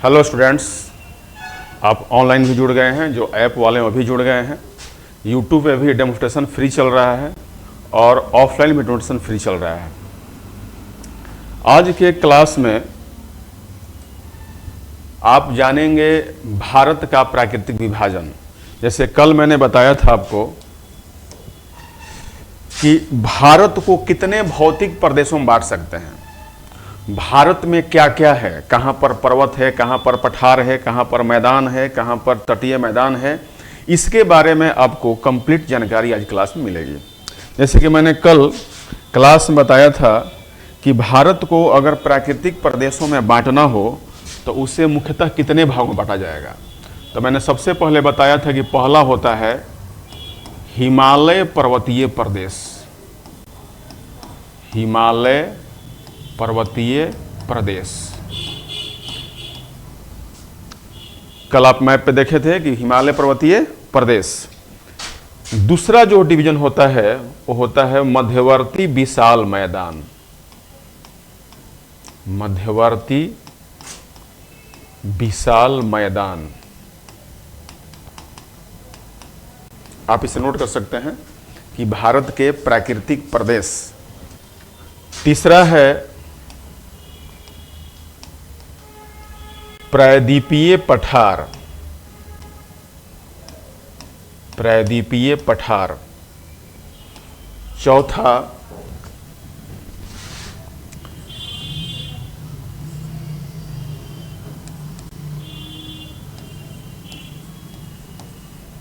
Hello students, आप online भी जुड़ गए हैं, जो ऐप वाले वो भी जुड़ गए हैं। यूट्यूब पे भी डेमोस्ट्रेशन फ्री चल रहा है और ऑफलाइन भी डेमोस्ट्रेशन फ्री चल रहा है। आज के क्लास में आप जानेंगे भारत का प्राकृतिक विभाजन। जैसे कल मैंने बताया था आपको कि भारत को कितने भौतिक प्रदेशों में बांट सकते हैं, भारत में क्या क्या है, कहाँ पर पर्वत है, कहाँ पर पठार है, कहाँ पर मैदान है, कहाँ पर तटीय मैदान है, इसके बारे में आपको कंप्लीट जानकारी आज क्लास में मिलेगी। जैसे कि मैंने कल क्लास में बताया था कि भारत को अगर प्राकृतिक प्रदेशों में बांटना हो तो उसे मुख्यतः कितने भागों में बांटा जाएगा। तो मैंने सबसे पहले बताया था कि पहला होता है हिमालय पर्वतीय प्रदेश, हिमालय पर्वतीय प्रदेश। कल आप मैप पे देखे थे कि हिमालय पर्वतीय प्रदेश। दूसरा जो डिवीजन होता है वो होता है मध्यवर्ती विशाल मैदान, मध्यवर्ती विशाल मैदान। आप इसे नोट कर सकते हैं कि भारत के प्राकृतिक प्रदेश। तीसरा है प्रायद्वीपीय पठार, प्रायद्वीपीय पठार। चौथा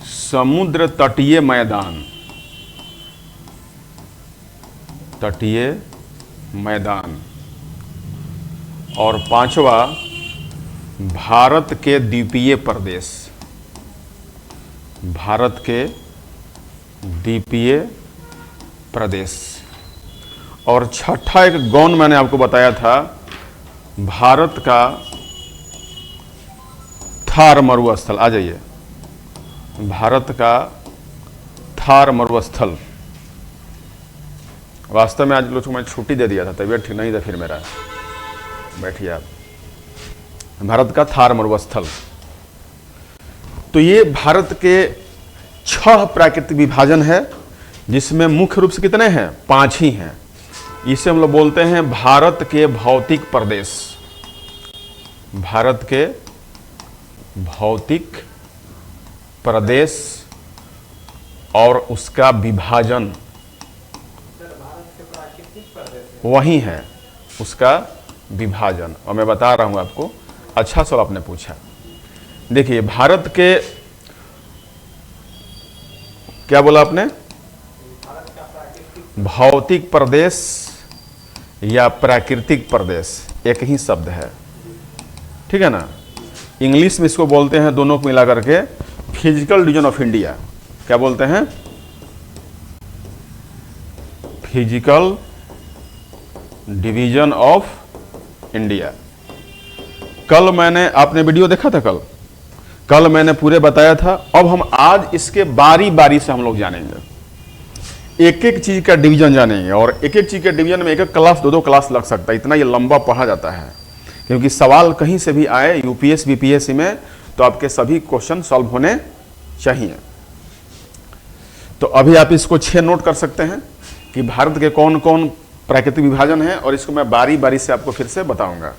समुद्र तटीय मैदान, तटीय मैदान। और पांचवा भारत के द्वीपीय प्रदेश, भारत के द्वीपीय प्रदेश। और छठा एक गौण मैंने आपको बताया था, भारत का थार मरुस्थल। आ जाइए, भारत का थार मरुस्थल। वास्तव में आज लोगों को मैं छुट्टी दे दिया था, तबीयत ठीक नहीं था फिर मेरा। बैठिए आप। भारत का थार मरुस्थल। तो ये भारत के 6 प्राकृतिक विभाजन है, जिसमें मुख्य रूप से कितने हैं? 5 ही हैं। इसे हम लोग बोलते हैं भारत के भौतिक प्रदेश, भारत के भौतिक प्रदेश और उसका विभाजन वही है, उसका विभाजन। और मैं बता रहा हूं आपको, अच्छा सवाल आपने पूछा। देखिए, भारत के क्या बोला आपने? भौतिक प्रदेश या प्राकृतिक प्रदेश एक ही शब्द है, ठीक है ना। इंग्लिश में इसको बोलते हैं, दोनों को मिला करके, फिजिकल डिवीजन ऑफ इंडिया। क्या बोलते हैं? Physical division of India. कल मैंने, आपने वीडियो देखा था कल मैंने पूरे बताया था। अब हम आज इसके बारी बारी से हम लोग जानेंगे, एक एक चीज का डिवीजन जानेंगे। और एक एक चीज के डिवीजन में एक एक क्लास, 2-2 क्लास लग सकता है, इतना ये लंबा पढ़ा जाता है। क्योंकि सवाल कहीं से भी आए यूपीएससी बीपीएससी में, तो आपके सभी क्वेश्चन सॉल्व होने चाहिए। तो अभी आप इसको 6 नोट कर सकते हैं कि भारत के कौन कौन प्राकृतिक विभाजन है, और इसको मैं बारी बारी से आपको फिर से बताऊंगा।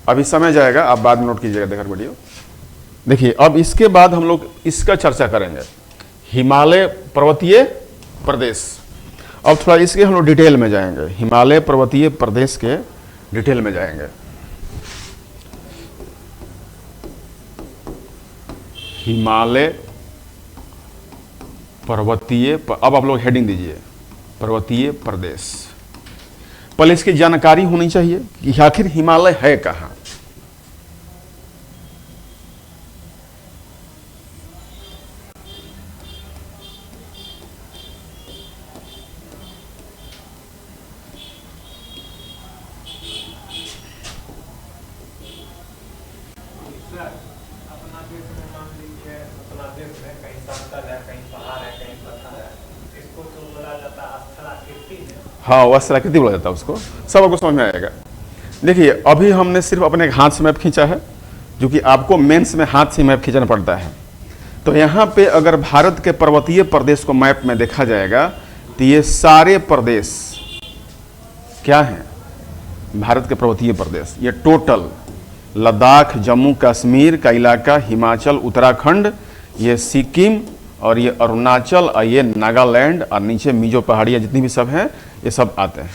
अभी समय जाएगा, आप बाद में नोट कीजिएगा देखकर वीडियो। देखिए, अब इसके बाद हम लोग इसका चर्चा करेंगे, हिमालय पर्वतीय प्रदेश। अब थोड़ा इसके हम लोग डिटेल में जाएंगे, हिमालय पर्वतीय प्रदेश के डिटेल में जाएंगे। हिमालय पर्वतीय, अब आप लोग हेडिंग दीजिए, पर्वतीय प्रदेश। पहले इसकी जानकारी होनी चाहिए कि आखिर हिमालय है कहां। हाँ, वस्त्राकृति बोला जाता है उसको, सब आपको समझ में आएगा। देखिए, अभी हमने सिर्फ अपने हाथ से मैप खींचा है, जो कि आपको मेंस में हाथ से मैप खींचना पड़ता है। तो यहाँ पे अगर भारत के पर्वतीय प्रदेश को मैप में देखा जाएगा तो ये सारे प्रदेश क्या हैं, भारत के पर्वतीय प्रदेश, ये टोटल लद्दाख, जम्मू कश्मीर का इलाका, हिमाचल, उत्तराखंड, ये सिक्किम और ये अरुणाचल और ये नागालैंड और नीचे मिजो पहाड़ियाँ जितनी भी सब हैं ये सब आते हैं।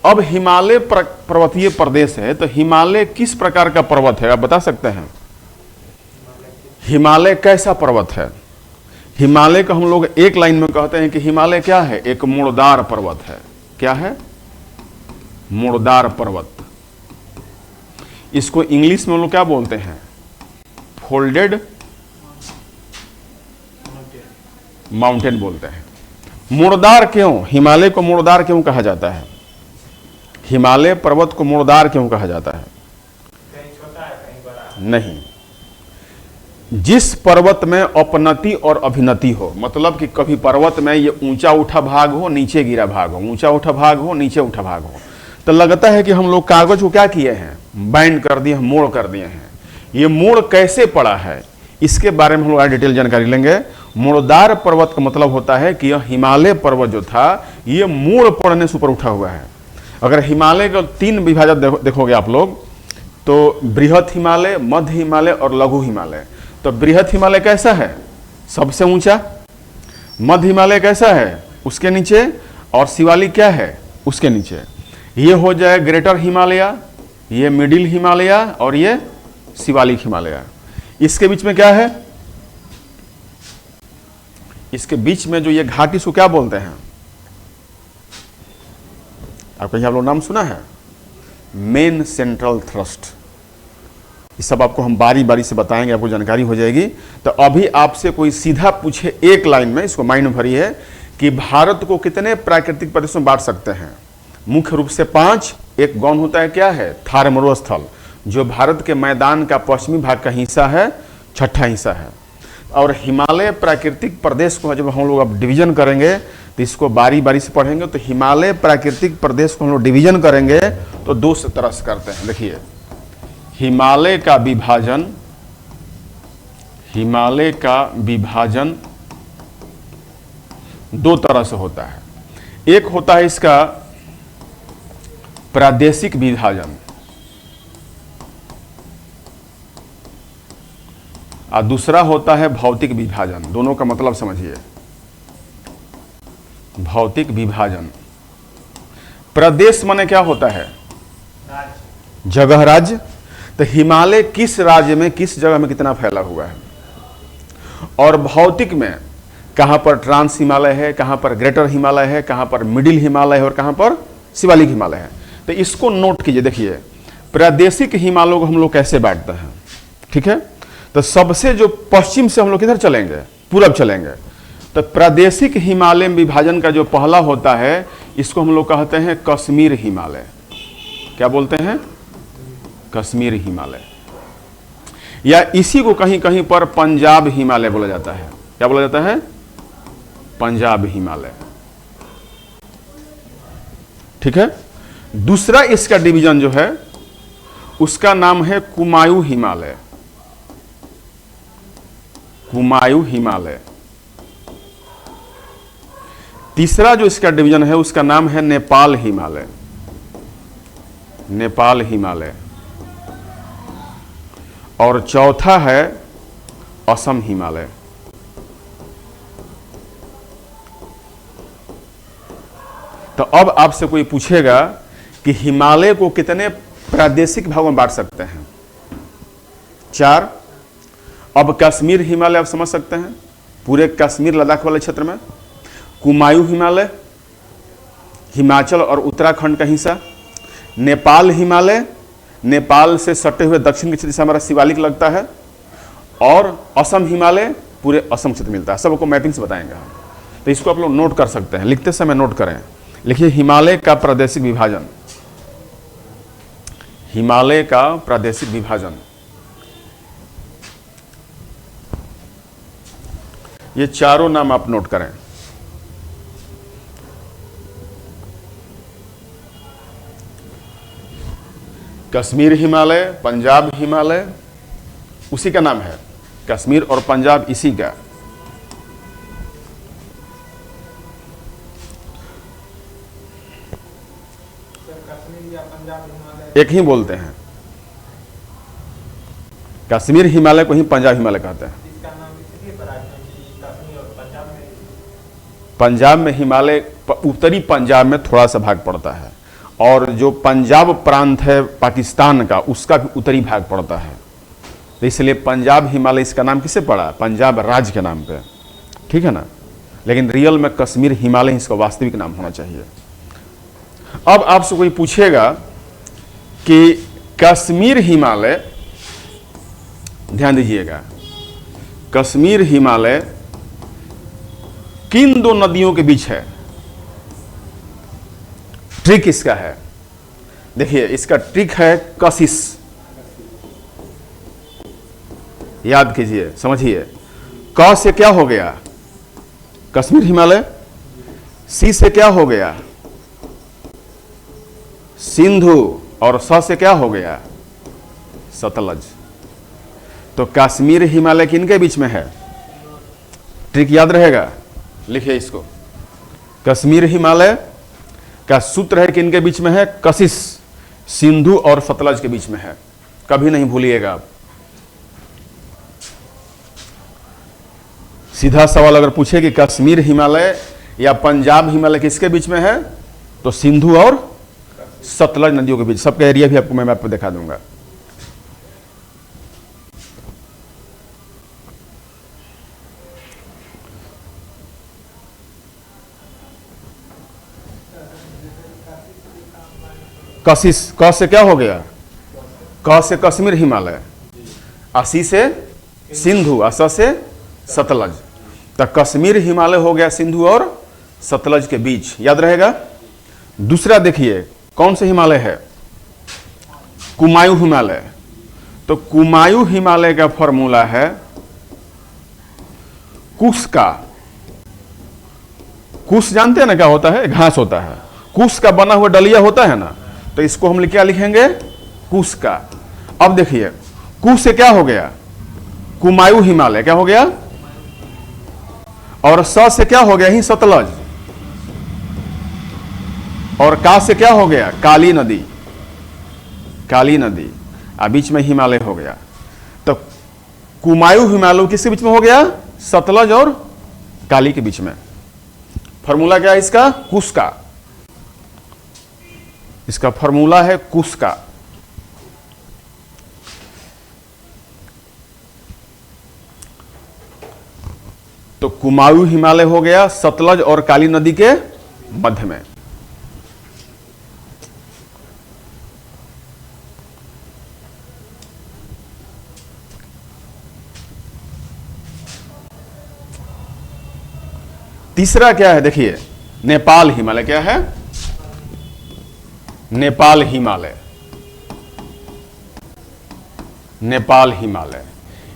अब हिमालय पर्वतीय प्रदेश है, तो हिमालय किस प्रकार का पर्वत है आप बता सकते हैं? हिमालय कैसा पर्वत है? हिमालय को हम लोग एक लाइन में कहते हैं कि हिमालय क्या है? एक मुड़दार पर्वत है। क्या है? मुड़दार पर्वत। इसको इंग्लिश में हम लोग क्या बोलते हैं? फोल्डेड माउंटेन बोलते हैं। मुड़दार क्यों? हिमालय को मुड़दार क्यों कहा जाता है? हिमालय पर्वत को मुड़दार क्यों कहा जाता है? कहीं छोटा है कहीं बड़ा है। नहीं, जिस पर्वत में अपनति और अभिनति हो, मतलब कि कभी पर्वत में ये ऊंचा उठा भाग हो, नीचे गिरा भाग हो, ऊंचा उठा भाग हो, नीचे उठा भाग हो, तो लगता है कि हम लोग कागज को क्या किए हैं? बाइंड कर दिए हैं, मोड़ कर दिए हैं। ये मोड़ कैसे पड़ा है इसके बारे में हम लोग आज डिटेल जानकारी लेंगे। मुड़दार पर्वत का मतलब होता है कि यह हिमालय पर्वत जो था ये मोड़ पड़ने से ऊपर उठा हुआ है। अगर हिमालय का 3 विभाजन देखोगे आप लोग, तो बृहत हिमालय, मध्य हिमालय और लघु हिमालय। तो बृहत हिमालय कैसा है? सबसे ऊंचा। मध्य हिमालय कैसा है? उसके नीचे। और शिवालिक क्या है? उसके नीचे। ये हो जाए ग्रेटर हिमालय, ये मिडिल हिमालय और ये शिवालिक हिमालय। इसके बीच में क्या है? इसके बीच में जो ये घाटी इसको क्या बोलते हैं? आप कहीं आप लोग नाम सुना है? Main central thrust. ये सब आपको हम बारी बारी से बताएंगे, आपको जानकारी हो जाएगी। तो अभी आपसे कोई सीधा पूछे एक लाइन में, इसको माइंड में भरी है कि भारत को कितने प्राकृतिक प्रदेशों में बांट सकते हैं? मुख्य रूप से 5। एक गौण होता है क्या है? थार मरुस्थल, जो भारत के मैदान का पश्चिमी भाग का हिस्सा है, 6ठा हिस्सा है। और हिमालय प्राकृतिक प्रदेश को जब हम लोग अब डिवीजन करेंगे तो इसको बारी बारी से पढ़ेंगे। तो हिमालय प्राकृतिक प्रदेश को हम लोग डिवीजन करेंगे तो 2 तरह से करते हैं। देखिए, हिमालय का विभाजन, हिमालय का विभाजन 2 तरह से होता है। एक होता है इसका प्रादेशिक विभाजन और दूसरा होता है भौतिक विभाजन। दोनों का मतलब समझिए। भौतिक विभाजन, प्रदेश माने क्या होता है? राज्य। जगह, राज्य। तो हिमालय किस राज्य में, किस जगह में कितना फैला हुआ है? और भौतिक में कहां पर ट्रांस हिमालय है, कहां पर ग्रेटर हिमालय है, कहां पर मिडिल हिमालय है और कहां पर शिवालिक हिमालय है। तो इसको नोट कीजिए। देखिए, प्रादेशिक हिमालयों को हम लोग कैसे बांटते हैं, ठीक है? तो सबसे जो पश्चिम से हम लोग किधर चलेंगे? पूरब चलेंगे। तो प्रादेशिक हिमालय विभाजन का जो पहला होता है इसको हम लोग कहते हैं कश्मीर हिमालय। क्या बोलते हैं? कश्मीर हिमालय। या इसी को कहीं कहीं पर पंजाब हिमालय बोला जाता है। क्या बोला जाता है? पंजाब हिमालय, ठीक है? दूसरा इसका डिवीजन जो है उसका नाम है कुमायूं हिमालय। कुमायूं हिमालय। तीसरा जो इसका डिवीजन है उसका नाम है नेपाल हिमालय। नेपाल हिमालय। और चौथा है असम हिमालय। तो अब आपसे कोई पूछेगा कि हिमालय को कितने प्रादेशिक भागों में बांट सकते हैं? 4। अब कश्मीर हिमालय आप समझ सकते हैं, पूरे कश्मीर लद्दाख वाले क्षेत्र में। कुमायूं हिमालय, हिमाचल और उत्तराखंड का हिस्सा। नेपाल हिमालय, नेपाल से सटे हुए दक्षिण के क्षेत्र से हमारा शिवालिक लगता है। और असम हिमालय, पूरे असम क्षेत्र मिलता है। सबको मैपिंग से बताएंगे हम। तो इसको आप लोग नोट कर सकते हैं, लिखते समय नोट करें। लिखिए, हिमालय का प्रादेशिक विभाजन। हिमालय का प्रादेशिक विभाजन। ये चारों नाम आप नोट करें। कश्मीर हिमालय, पंजाब हिमालय, उसी का नाम है, कश्मीर और पंजाब इसी का। सर कश्मीर या पंजाब हिमालय एक ही बोलते हैं, कश्मीर हिमालय को ही पंजाब हिमालय कहते हैं। इसका नाम इसलिए पड़ा क्योंकि कश्मीर और पंजाब में हिमालय उत्तरी पंजाब में थोड़ा सा भाग पड़ता है, और जो पंजाब प्रांत है पाकिस्तान का, उसका भी उत्तरी भाग पड़ता है, तो इसलिए पंजाब हिमालय इसका नाम किससे पड़ा? पंजाब राज्य के नाम पे, ठीक है ना। लेकिन रियल में कश्मीर हिमालय इसका वास्तविक नाम होना चाहिए। अब आपसे कोई पूछेगा कि कश्मीर हिमालय, ध्यान दीजिएगा, कश्मीर हिमालय किन दो नदियों के बीच है? ट्रिक इसका है, देखिए इसका ट्रिक है कशिश। याद कीजिए, समझिए, क से क्या हो गया? कश्मीर हिमालय। सी से क्या हो गया? सिंधु। और स से क्या हो गया? सतलज। तो कश्मीर हिमालय किनके बीच में है? ट्रिक याद रहेगा, लिखिए इसको। कश्मीर हिमालय का सूत्र है किनके बीच में है? कशिश, सिंधु और सतलज के बीच में है, कभी नहीं भूलिएगा आप। सीधा सवाल अगर पूछे कि कश्मीर हिमालय या पंजाब हिमालय किसके बीच में है, तो सिंधु और सतलज नदियों के बीच। सबका एरिया भी आपको मैं मैप पे दिखा दूंगा। कशिश, क से क्या हो गया? क से कश्मीर हिमालय, असी से सिंधु, अस से सतलज। तो कश्मीर हिमालय हो गया सिंधु और सतलज के बीच, याद रहेगा। दूसरा देखिए कौन से हिमालय है? कुमायूं हिमालय। तो कुमायूं हिमालय का फॉर्मूला है कुश का। कुश जानते हैं ना क्या होता है? घास होता है। कुश का बना हुआ डलिया होता है ना, तो इसको हम क्या लिखेंगे? कुश का। अब देखिए कुश से क्या हो गया? कुमायूं हिमालय क्या हो गया? और स से क्या हो गया? ही सतलज। और का से क्या हो गया? काली नदी, काली नदी। बीच में हिमालय हो गया। तो कुमायूं हिमालय किसके बीच में हो गया? सतलज और काली के बीच में। फॉर्मूला क्या है इसका? कुश का। इसका फॉर्मूला है कुश का। तो कुमायूं हिमालय हो गया सतलज और काली नदी के मध्य में। तीसरा क्या है? देखिए नेपाल हिमालय। क्या है? नेपाल हिमालय। नेपाल हिमालय,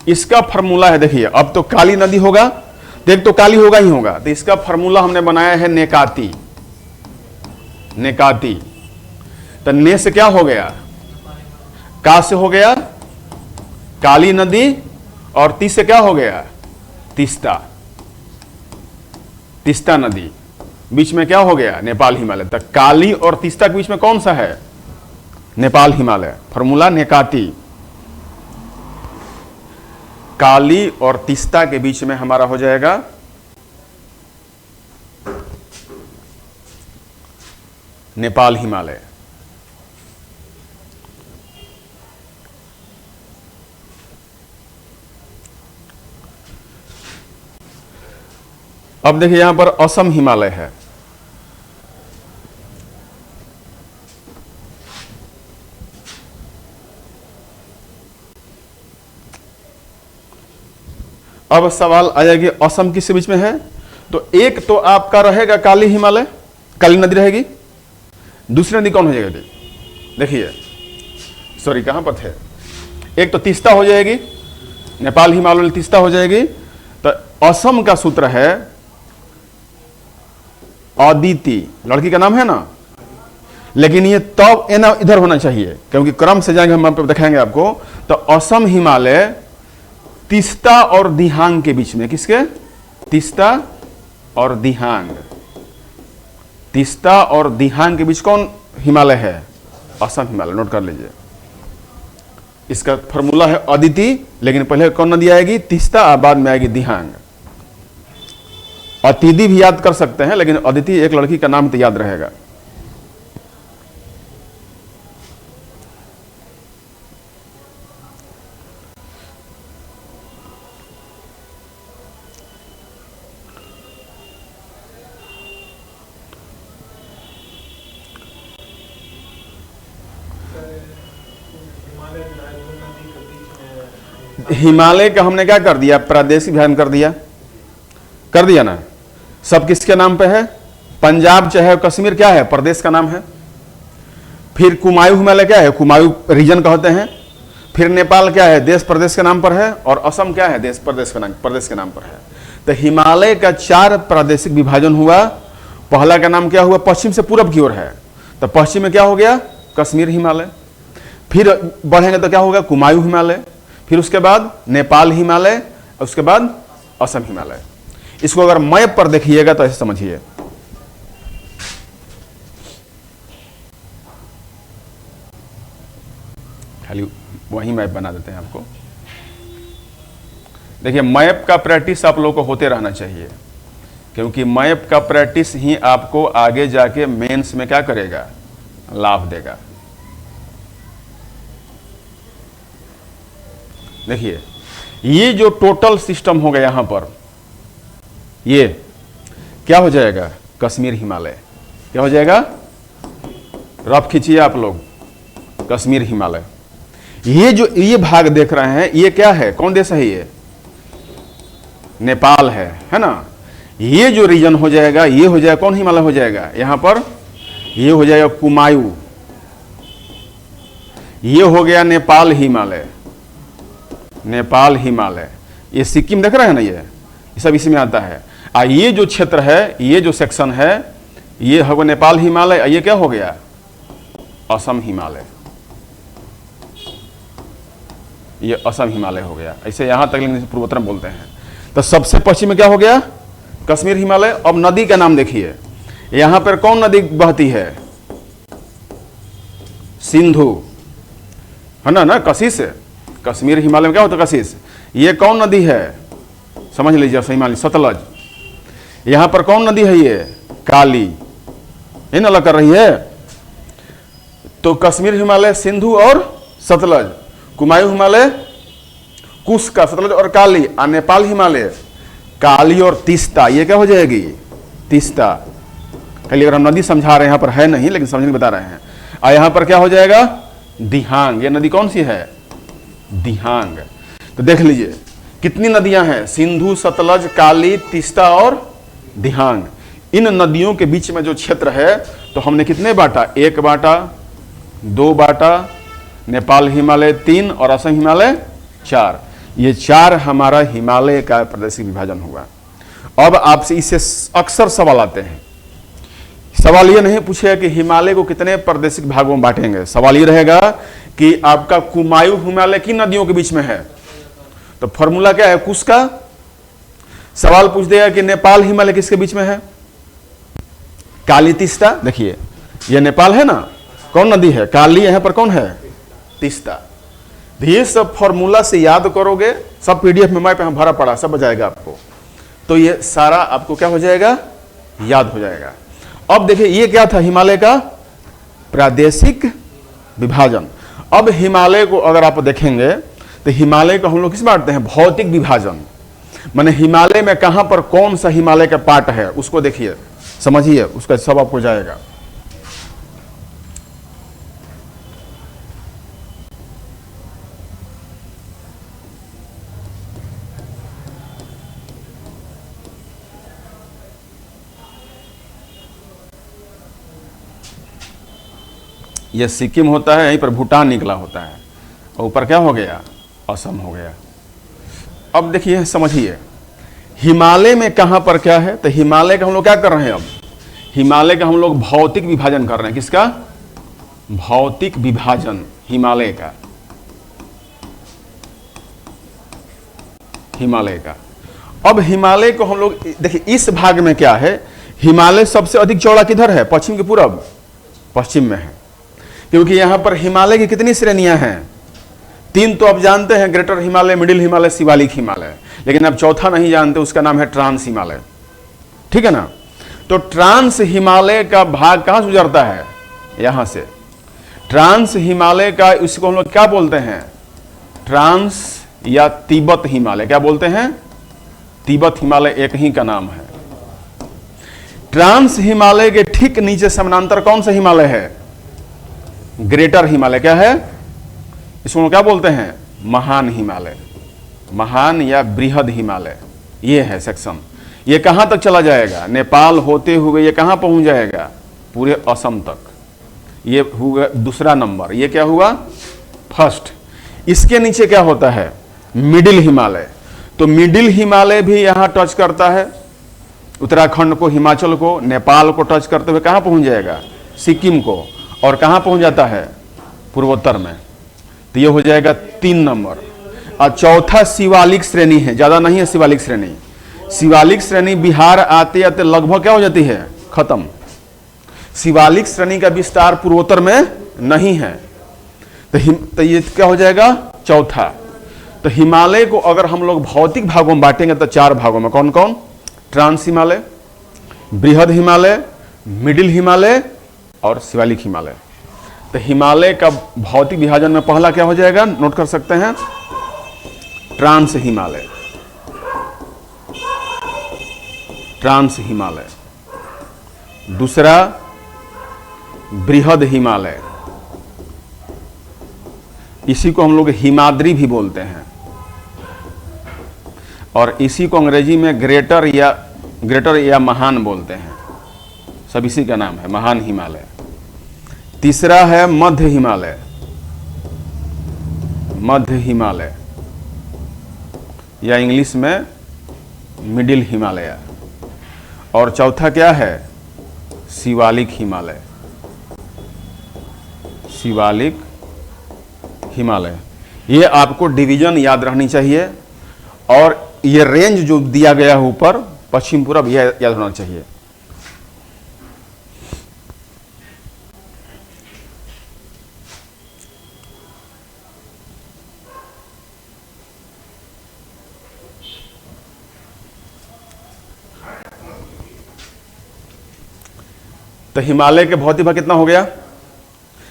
इसका फॉर्मूला है, देखिए अब तो काली नदी होगा, देख तो काली होगा ही होगा, तो इसका फॉर्मूला हमने बनाया है नेकाती। नेकाती। तो ने से क्या हो गया? का से हो गया काली नदी, और ती से क्या हो गया? तीस्ता। तीस्ता नदी। बीच में क्या हो गया? नेपाल हिमालय। तक काली और तीस्ता के बीच में कौन सा है? नेपाल हिमालय। फॉर्मूला नेकाती। काली और तीस्ता के बीच में हमारा हो जाएगा नेपाल हिमालय। अब देखिए यहां पर असम हिमालय है। अब सवाल आ जाएगी असम किसके बीच में है? तो एक तो आपका रहेगा काली हिमालय, काली नदी रहेगी। दूसरी नदी कौन हो जाएगी? देखिए सॉरी कहां पर थे? एक तो तीस्ता हो जाएगी, नेपाल हिमालय तीस्ता हो जाएगी। तो असम का सूत्र है अदिति, लड़की का नाम है ना, लेकिन ये तब ना इधर होना चाहिए, क्योंकि क्रम से जाएंगे हम दिखाएंगे आपको। तो असम हिमालय तीस्ता और दिहांग के बीच में, किसके? तीस्ता और दिहांग। तीस्ता और दिहांग के बीच कौन हिमालय है? असम हिमालय। नोट कर लीजिए, इसका फॉर्मूला है अदिति, लेकिन पहले कौन नदी आएगी? तीस्ता, और बाद में आएगी दिहांग। अतिथि भी याद कर सकते हैं, लेकिन अदिति एक लड़की का नाम तो याद रहेगा। हिमालय जो है दो नदी के बीच में हिमालय का हमने क्या कर दिया? प्रादेशिक विभाजन कर दिया ना। सब किसके नाम पे है? पंजाब चाहे कश्मीर क्या है? प्रदेश का नाम है। फिर कुमायूं हिमालय क्या है? कुमायूं रीजन कहते हैं। फिर नेपाल क्या है? देश प्रदेश के नाम पर है। और असम क्या है? देश प्रदेश के नाम पर है। तो हिमालय का 4 प्रादेशिक विभाजन हुआ। पहला का नाम क्या हुआ? पश्चिम से पूरब की ओर है, तो पश्चिम में क्या हो गया? कश्मीर हिमालय। फिर बढ़ेंगे तो क्या होगा? कुमायूं हिमालय। फिर उसके बाद नेपाल हिमालय, उसके बाद असम हिमालय। इसको अगर मैप पर देखिएगा तो ऐसे समझिए, खाली वही मैप बना देते हैं आपको। देखिए, मैप का प्रैक्टिस आप लोगों को होते रहना चाहिए, क्योंकि मैप का प्रैक्टिस ही आपको आगे जाके मेंस में क्या करेगा? लाभ देगा। देखिए, ये जो टोटल सिस्टम होगा यहां पर, ये क्या हो जाएगा? कश्मीर हिमालय। क्या हो जाएगा? रफ खींचिए आप लोग, कश्मीर हिमालय। ये जो ये भाग देख रहे हैं, ये क्या है? कौन देश है? ये नेपाल है ना। ये जो रीजन हो जाएगा, ये हो जाएगा कौन हिमालय हो जाएगा? यहां पर ये हो जाएगा कुमायूं। ये हो गया नेपाल हिमालय। नेपाल हिमालय, ये सिक्किम देख रहे हैं ना, ये सब इसी में आता है। ये जो क्षेत्र है, ये जो सेक्शन है, ये है नेपाल हिमालय। ये क्या हो गया? असम हिमालय। ये असम हिमालय हो गया। ऐसे यहां तक लेकिन पूर्वोत्तर में बोलते हैं। तो सबसे पश्चिम में क्या हो गया? कश्मीर हिमालय। अब नदी का नाम देखिए, यहां पर कौन नदी बहती है? सिंधु, है ना कशिश। कश्मीर हिमालय में क्या होता है? कशिश। ये कौन नदी है? समझ लीजिए, हिमालय सतलज। यहां पर कौन नदी है? ये काली। ये ना कर रही है। तो कश्मीर हिमालय, सिंधु और सतलज। कुमायूं हिमालय, कुश का, सतलज और काली। और नेपाल हिमालय, काली और तीस्ता। ये क्या हो जाएगी? तीस्ता। खाली अगर हम नदी समझा रहे हैं, यहां पर है नहीं, लेकिन समझने बता रहे हैं। और यहां पर क्या हो जाएगा? दिहांग। ये नदी कौन सी है? दिहांग। तो देख लीजिए कितनी नदियां हैं? सिंधु, सतलज, काली, तीस्ता और दिहांग। इन नदियों के बीच में जो क्षेत्र है, तो हमने कितने बांटा? 1 बांटा, 2 बांटा, नेपाल हिमालय 3 और असम हिमालय 4। ये 4 हमारा हिमालय का प्रादेशिक विभाजन हुआ। अब आपसे इससे अक्सर सवाल आते हैं। सवाल ये नहीं पूछेगा कि हिमालय को कितने प्रादेशिक भागों में बांटेंगे। सवाल ये रहेगा कि आपका कुमायूं हिमालय किन नदियों के बीच में है? तो फॉर्मूला क्या है? कुश का। सवाल पूछ देगा कि नेपाल हिमालय किसके बीच में है? काली, तीस्ता। देखिए, ये नेपाल है ना, कौन नदी है? काली। यहां पर कौन है? तीस्ता। ये सब फॉर्मूला से याद करोगे, सब पीडीएफ में मैप भरा पड़ा, सब बजाएगा आपको। तो ये सारा आपको क्या हो जाएगा? याद हो जाएगा। अब देखिए, ये क्या था? हिमालय का प्रादेशिक विभाजन। अब हिमालय को अगर आप देखेंगे तो हिमालय को हम लोग किस बांटते हैं? भौतिक विभाजन। माने हिमालय में कहां पर कौन सा हिमालय का पार्ट है, उसको देखिए, समझिए, उसका सब आपको जाएगा। ये सिक्किम होता है, यहीं पर भूटान निकला होता है, और ऊपर क्या हो गया? असम हो गया। अब देखिए, समझिए, हिमालय में कहां पर क्या है? तो हिमालय का हम लोग क्या कर रहे हैं? अब हिमालय का हम लोग भौतिक विभाजन कर रहे हैं। किसका? भौतिक विभाजन हिमालय का। हिमालय का। अब हिमालय को हम लोग देखिए, इस भाग में क्या है, हिमालय सबसे अधिक चौड़ा किधर है? पश्चिम के पूरब, पश्चिम में है, क्योंकि यहां पर हिमालय की कितनी श्रेणियां हैं? 3 तो आप जानते हैं, ग्रेटर हिमालय, मिडिल हिमालय, शिवालिक हिमालय, लेकिन अब चौथा नहीं जानते, उसका नाम है ट्रांस हिमालय। ठीक है ना? तो ट्रांस हिमालय का भाग कहां से गुजरता है? यहां से। ट्रांस हिमालय का, इसको हम लोग क्या बोलते हैं? ट्रांस या तिब्बत हिमालय। क्या बोलते हैं? तिब्बत हिमालय एक ही का नाम है। ट्रांस हिमालय के ठीक नीचे समानांतर कौन सा हिमालय है? ग्रेटर हिमालय। क्या है? इसको क्या बोलते हैं? महान हिमालय, महान या बृहद हिमालय। ये है सेक्शन। ये कहां तक चला जाएगा? नेपाल होते हुए ये कहां पहुंच जाएगा? पूरे असम तक। ये हुआ दूसरा नंबर। ये क्या हुआ? फर्स्ट। इसके नीचे क्या होता है? मिडिल हिमालय। तो मिडिल हिमालय भी यहां टच करता है, उत्तराखंड को, हिमाचल को, नेपाल को टच करते हुए कहां पहुंच जाएगा? सिक्किम को। और कहां पहुंच जाता है? पूर्वोत्तर में। तो ये हो जाएगा 3 नंबर। और चौथा शिवालिक श्रेणी है, ज्यादा नहीं है शिवालिक श्रेणी। शिवालिक श्रेणी बिहार आते आते लगभग क्या हो जाती है? खत्म। शिवालिक श्रेणी का विस्तार पूर्वोत्तर में नहीं है। तो ये क्या हो जाएगा? चौथा। तो हिमालय को अगर हम लोग भौतिक भागों में बांटेंगे तो 4 भागों में। कौन कौन? ट्रांस हिमालय, बृहद हिमालय, मिडिल हिमालय और शिवालिक हिमालय। तो हिमालय का भौतिक विभाजन में पहला क्या हो जाएगा? नोट कर सकते हैं, ट्रांस हिमालय। ट्रांस हिमालय। दूसरा बृहद हिमालय, इसी को हम लोग हिमाद्री भी बोलते हैं, और इसी को अंग्रेजी में ग्रेटर या महान बोलते हैं। सब इसी का नाम है, महान हिमालय। तीसरा है मध्य हिमालय, मध्य हिमालय या इंग्लिश में मिडिल हिमालय। और चौथा क्या है? शिवालिक हिमालय, शिवालिक हिमालय। ये आपको डिवीजन याद रहनी चाहिए, और ये रेंज जो दिया गया है ऊपर, पश्चिम पूरब, यह याद होना चाहिए। तो हिमालय के भौतिक भाग कितना हो गया?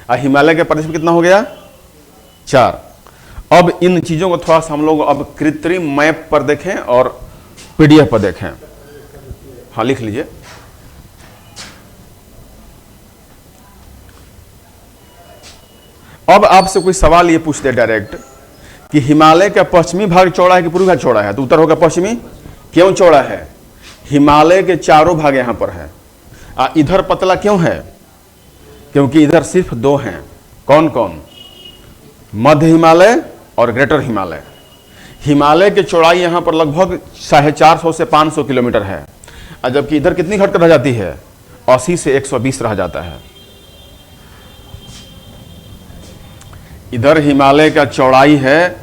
और हिमालय के प्रदेश में कितना हो गया? 4। अब इन चीजों को थोड़ा सा हम लोग अब कृत्रिम मैप पर देखें और पीडीएफ पर देखें। हाँ, लिख लीजिए। अब आपसे कोई सवाल ये पूछते डायरेक्ट कि हिमालय का पश्चिमी भाग चौड़ा है कि पूर्वी भाग चौड़ा है? तो उत्तर होगा पश्चिमी। क्यों चौड़ा है? हिमालय के चारों भाग यहां पर है। इधर पतला क्यों है? क्योंकि इधर सिर्फ 2 हैं। कौन कौन? मध्य हिमालय और ग्रेटर हिमालय। हिमालय की चौड़ाई यहां पर लगभग 450 से 500 किलोमीटर है, और जबकि इधर कितनी घटकर रह जाती है? 80 से 120 रह जाता है। इधर हिमालय का चौड़ाई है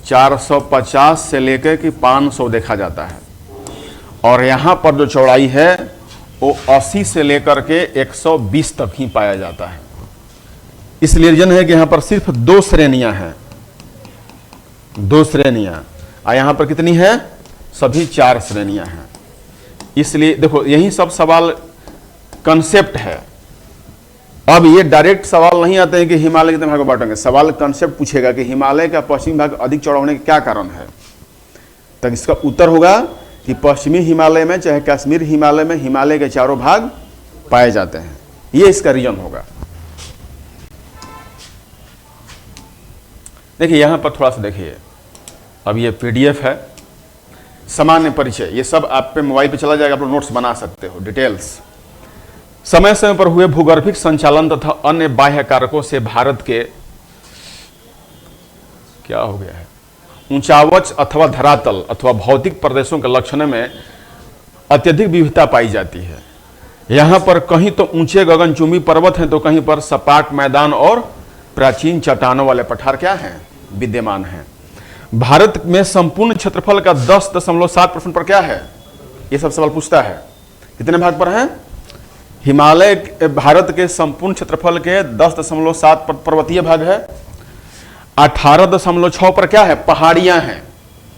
450 से लेकर के 500 देखा जाता है, और यहां पर जो चौड़ाई है वो 80 से लेकर के 120 तक ही पाया जाता है। इसलिए रीजन है कि यहां पर सिर्फ 2 श्रेणियां हैं, 2 श्रेणियां। और यहां पर कितनी है? सभी 4 श्रेणियां हैं। इसलिए देखो, यही सब सवाल कंसेप्ट है। अब ये डायरेक्ट सवाल नहीं आते हैं कि हिमालय कितने भाग में बांटेंगे। सवाल कंसेप्ट पूछेगा कि हिमालय का पश्चिमी भाग अधिक चौड़ा होने का क्या कारण है। तब इसका उत्तर होगा कि पश्चिमी हिमालय में, चाहे कश्मीर हिमालय में, हिमालय के चारों भाग पाए जाते हैं। ये इसका रीजन होगा। देखिए यहां पर थोड़ा सा देखिए, अब ये पीडीएफ है, सामान्य परिचय, ये सब आप पे मोबाइल पे चला जाएगा, आप लोग नोट्स बना सकते हो, डिटेल्स। समय समय पर हुए भूगर्भिक संचालन तथा अन्य बाह्य कारकों से भारत के क्या हो गया है, ऊंचावच अथवा धरातल अथवा भौतिक प्रदेशों के लक्षण में अत्यधिक विविधता पाई जाती है। यहां पर कहीं तो ऊंचे गगनचुंबी पर्वत हैं, तो कहीं पर सपाट मैदान और प्राचीन चट्टानों वाले पठार क्या हैं? विद्यमान हैं। भारत में संपूर्ण क्षेत्रफल का 10.7% पर क्या है? ये सब सवाल पूछता है। कितने भाग पर है? हिमालय भारत के संपूर्ण क्षेत्रफल के 10.7 पर्वतीय भाग है। 18.6 पर क्या है? पहाड़ियां हैं,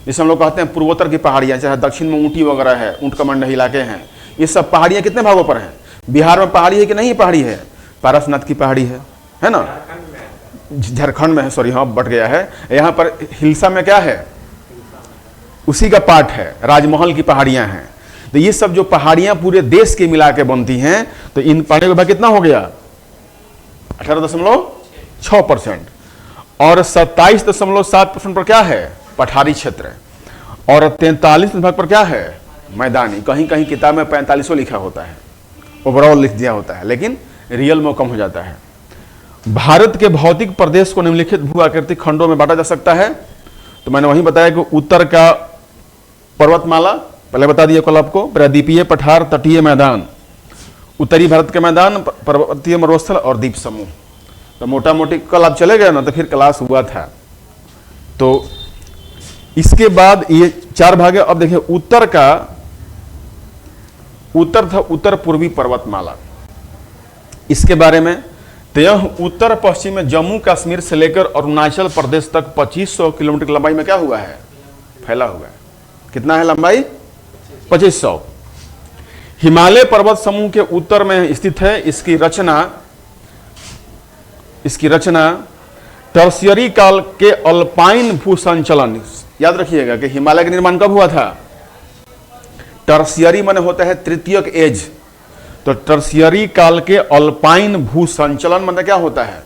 जिसे हम लोग कहते हैं पूर्वोत्तर की पहाड़ियां, चाहे दक्षिण में ऊटी वगैरह है, ऊंट कमंड इलाके हैं। ये सब पहाड़ियां कितने भागों पर हैं? बिहार में पहाड़ी है कि नहीं पहाड़ी है? पारसनाथ की पहाड़ी है ना? झारखंड में है, सॉरी, हाँ बट गया है। यहाँ पर हिल्सा में क्या है? उसी का पार्ट है। राजमहल की पहाड़ियां हैं। तो ये सब जो पहाड़ियां पूरे देश के मिला के बनती हैं, तो इन पहाड़ियों का भाग कितना हो गया? 18.6%। और 27.7% पर क्या है? पठारी क्षेत्र। और 43 भाग पर क्या है? मैदानी। कहीं कहीं किताब में 45 लिखा होता है, ओवरऑल लिख दिया होता है, लेकिन रियल में कम हो जाता है। भारत के भौतिक प्रदेश को निम्नलिखित भू आकृतिक खंडों में बांटा जा सकता है। तो मैंने वही बताया कि उत्तर का पर्वतमाला, पहले बता दिया कल आपको, प्रायद्वीपीय पठार, तटीय मैदान, उत्तरी भारत के मैदान, पर्वतीय मरुस्थल और द्वीप समूह। तो मोटा मोटी कल आप चले गए ना, तो फिर क्लास हुआ था। तो इसके बाद ये 4 भाग है। अब देखिए उत्तर का, उत्तर था उत्तर पूर्वी पर्वतमाला। इसके बारे में तो यह उत्तर पश्चिम में जम्मू कश्मीर से लेकर अरुणाचल प्रदेश तक 2500 किलोमीटर की लंबाई में क्या हुआ है? फैला हुआ है। कितना है लंबाई? 2500। हिमालय पर्वत समूह के उत्तर में स्थित है। इसकी रचना टर्शियरी काल के अल्पाइन भूसंचलन, याद रखिएगा कि हिमालय का निर्माण कब हुआ था? टर्शियरी माने होता है तृतीयक एज। तो टर्शियरी काल के अल्पाइन भूसंचलन मतलब क्या होता है?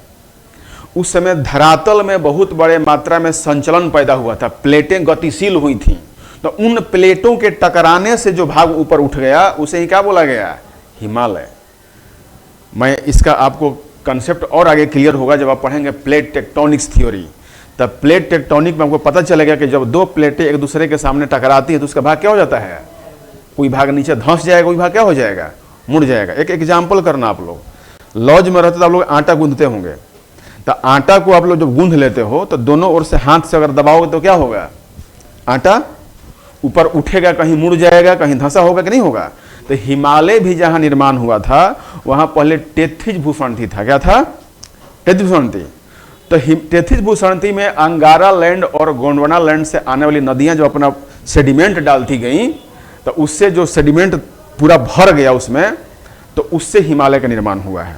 उस समय धरातल में बहुत बड़े मात्रा में संचलन पैदा हुआ था, प्लेटें गतिशील हुई थी। तो उन प्लेटों के टकराने से जो भाग ऊपर उठ गया उसे ही क्या बोला गया? हिमालय। मैं इसका आपको कंसेप्ट और आगे क्लियर होगा जब आप पढ़ेंगे प्लेट टेक्टोनिक्स थ्योरी। तब प्लेट टेक्टोनिक में आपको पता चलेगा कि जब 2 प्लेटें एक दूसरे के सामने टकराती है तो उसका भाग क्या हो जाता है? कोई भाग नीचे धंस जाएगा, कोई भाग क्या हो जाएगा? मुड़ जाएगा। एक एग्जाम्पल करना, आप लोग लॉज में रहते तो आप लोग आटा गूंथते होंगे। तो आटा को आप लोग जब गूंथ लेते हो तो दोनों ओर से हाथ से अगर दबाओगे तो क्या होगा? आटा ऊपर उठेगा, कहीं मुड़ जाएगा, कहीं धंसा होगा कि नहीं होगा? तो हिमालय भी जहां निर्माण हुआ था वहां पहले टेथिज भूषणती था। क्या था? टेथिज भूषणती। तो टेथिज भूषणती में अंगारा लैंड और गोंडवाना लैंड से आने वाली नदियां जो अपना सेडिमेंट डालती गई, तो उससे जो सेडिमेंट पूरा भर गया उसमें, तो उससे हिमालय का निर्माण हुआ है।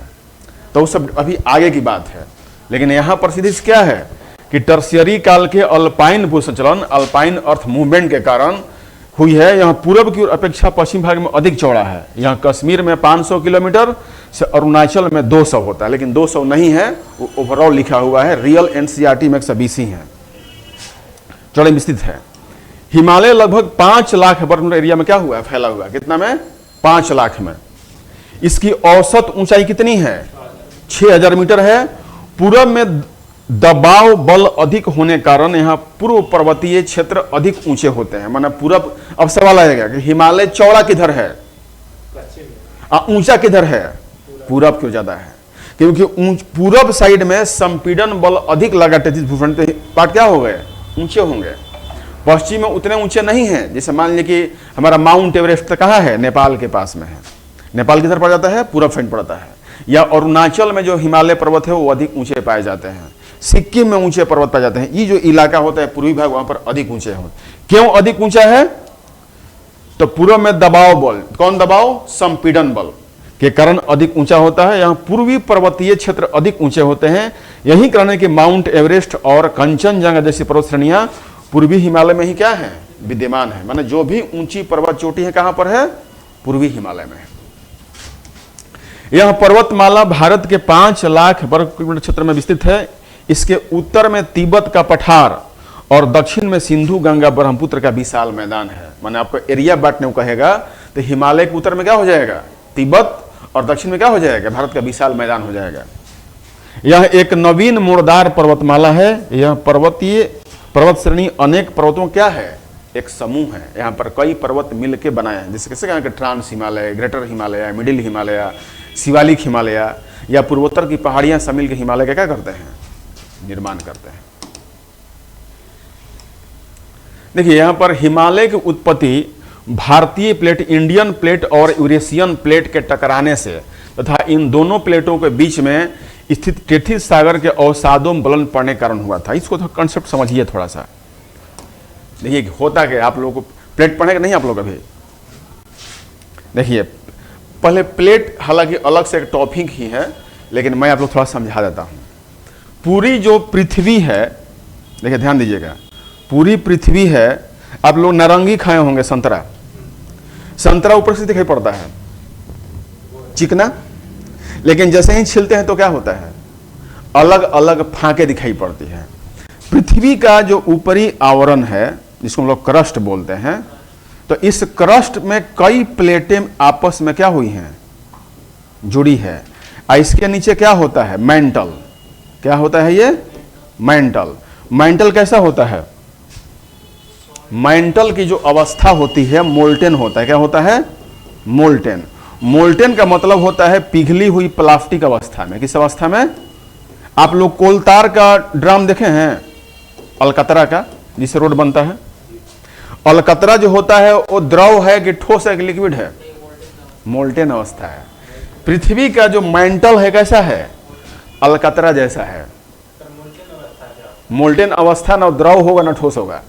तो वो सब अभी आगे की बात है। लेकिन यहां पर सीधी क्या है कि टर्शियरी काल के अल्पाइन भूसंचलन, अल्पाइन अर्थ मूवमेंट के कारण हुई है। यहाँ पूर्व की अपेक्षा पश्चिम भाग में अधिक चौड़ा है। यहाँ कश्मीर में 500 किलोमीटर से अरुणाचल में 200 होता है, लेकिन 200 नहीं है, वो ओवरऑल लिखा हुआ है। रियल एनसीईआरटी में 120 ही है, चौड़ाई में स्थित है। हिमालय लगभग 5 लाख वर्ग मीटर एरिया में क्या हुआ है? फैला हुआ है। कितना में? 5 लाख में। इसकी औसत ऊंचाई कितनी है? 6000 मीटर है। पूरब में दबाव बल अधिक होने कारण यहाँ पूर्व पर्वतीय क्षेत्र अधिक ऊंचे होते हैं। माना पूरब, अब सवाल आएगा कि हिमालय चौड़ा किधर है? ऊंचा किधर है? पूरब क्यों ज्यादा है? क्योंकि पूरब साइड में संपीड़न बल अधिक लगा। टेथिस भूखंड पे पार्ट क्या हो गए? ऊंचे होंगे। पश्चिम में उतने ऊंचे नहीं है। जैसे मान लीजिए कि हमारा माउंट एवरेस्ट कहाँ है? नेपाल के पास में है। नेपाल किधर पड़ जाता है? पूरब साइड पड़ता है। या अरुणाचल में जो हिमालय पर्वत है वो अधिक ऊंचे पाए जाते हैं। सिक्किम में ऊंचे पर्वत पाए जाते हैं। ये जो इलाका होता है पूर्वी भाग, वहां पर अधिक ऊंचे होते। क्यों अधिक ऊंचा है? तो पूर्व में दबाव बल, कौन दबाव? संपीड़न बल के कारण अधिक ऊंचा होता है। यहाँ पूर्वी पर्वतीय क्षेत्र अधिक ऊंचे होते हैं। यही कारण है कि माउंट एवरेस्ट और कंचनजंगा जैसी पर्वत श्रेणियां पूर्वी हिमालय में ही क्या है? विद्यमान है। माने जो भी ऊंची पर्वत चोटी है कहां पर है? पूर्वी हिमालय में है। यह पर्वतमाला भारत के 5 लाख वर्ग किलोमीटर क्षेत्र में विस्तृत है। इसके उत्तर में तिब्बत का पठार और दक्षिण में सिंधु गंगा ब्रह्मपुत्र का विशाल मैदान है। माने आपको एरिया बांटने को कहेगा तो हिमालय के उत्तर में क्या हो जाएगा? तिब्बत, और दक्षिण में क्या हो जाएगा? भारत का विशाल मैदान हो जाएगा। यह एक नवीन मोड़दार पर्वतमाला है। यह पर्वत श्रेणी अनेक पर्वतों क्या है? एक समूह है। यहाँ पर कई पर्वत मिल के बनाए हैं। जैसे कैसे कहें कि trans Himalaya, greater Himalaya, middle Himalaya, Shivalik Himalaya या पूर्वोत्तर की पहाड़ियां सब मिल के हिमालय का क्या करते हैं? निर्माण करते हैं। देखिए यहां पर हिमालय की उत्पत्ति भारतीय प्लेट, इंडियन प्लेट और यूरेशियन प्लेट के टकराने से तथा इन दोनों प्लेटों के बीच में स्थित टेथिस सागर के अवसादों में बलन पड़ने के कारण हुआ था। इसको तो कंसेप्ट समझिए थोड़ा सा। देखिए होता क्या, आप लोगों को प्लेट पढ़े नहीं आप लोग अभी? देखिए पहले प्लेट हालांकि अलग से एक टॉपिक ही है, लेकिन मैं आप लोग थोड़ा समझा देता हूं। पूरी जो पृथ्वी है, देखिए ध्यान दीजिएगा, पूरी पृथ्वी है, आप लोग नारंगी खाए होंगे, संतरा, संतरा ऊपर से दिखाई पड़ता है चिकना, लेकिन जैसे ही छिलते हैं तो क्या होता है, अलग अलग फांके दिखाई पड़ती है। पृथ्वी का जो ऊपरी आवरण है जिसको हम लोग क्रस्ट बोलते हैं, तो इस क्रस्ट में कई प्लेटें आपस में क्या हुई हैं, जुड़ी है। और इसके नीचे क्या होता है, मेंटल। क्या होता है ये, मेंटल। मेंटल कैसा होता है, मेंटल की जो अवस्था होती है मोल्टेन होता है। क्या होता है, मोल्टेन। मोल्टेन का मतलब होता है पिघली हुई प्लास्टिक अवस्था में। किस अवस्था में? आप लोग कोलतार का ड्राम देखे हैं, अलकतरा का, जिससे रोड बनता है। अलकतरा जो होता है वो द्रव है कि ठोस है कि लिक्विड है? मोल्टेन अवस्था है। पृथ्वी का जो मेंटल है कैसा है, अलकतरा जैसा है। मोल्टेन अवस्था ना द्रव होगा ना ठोस होगा,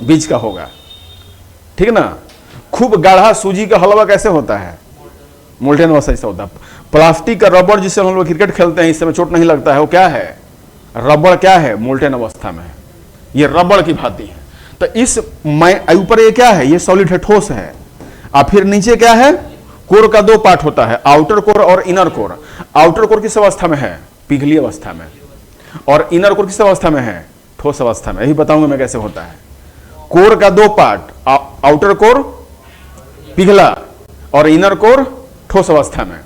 बीच का होगा, ठीक ना। खूब गाढ़ा सूजी का हलवा कैसे होता है, मोल्टेन अवस्था जैसा होता है। प्लास्टिक का रबड़ जिससे हम लोग क्रिकेट खेलते हैं, इस समय चोट नहीं लगता है, वो क्या है, रबड़। क्या है, मोल्टेन अवस्था में है, ये रबड़ की भांति है। तो इस ऊपर ये क्या है, ये सॉलिड है, ठोस है। और फिर नीचे क्या है, कोर का दो पार्ट होता है, आउटर कोर और इनर कोर। आउटर कोर किस अवस्था में है, पिघली अवस्था में, और इनर कोर किस अवस्था में है, ठोस अवस्था में। यही बताऊंगा मैं कैसे होता है। कोर का दो पार्ट, आउटर कोर पिघला और इनर कोर ठोस अवस्था में।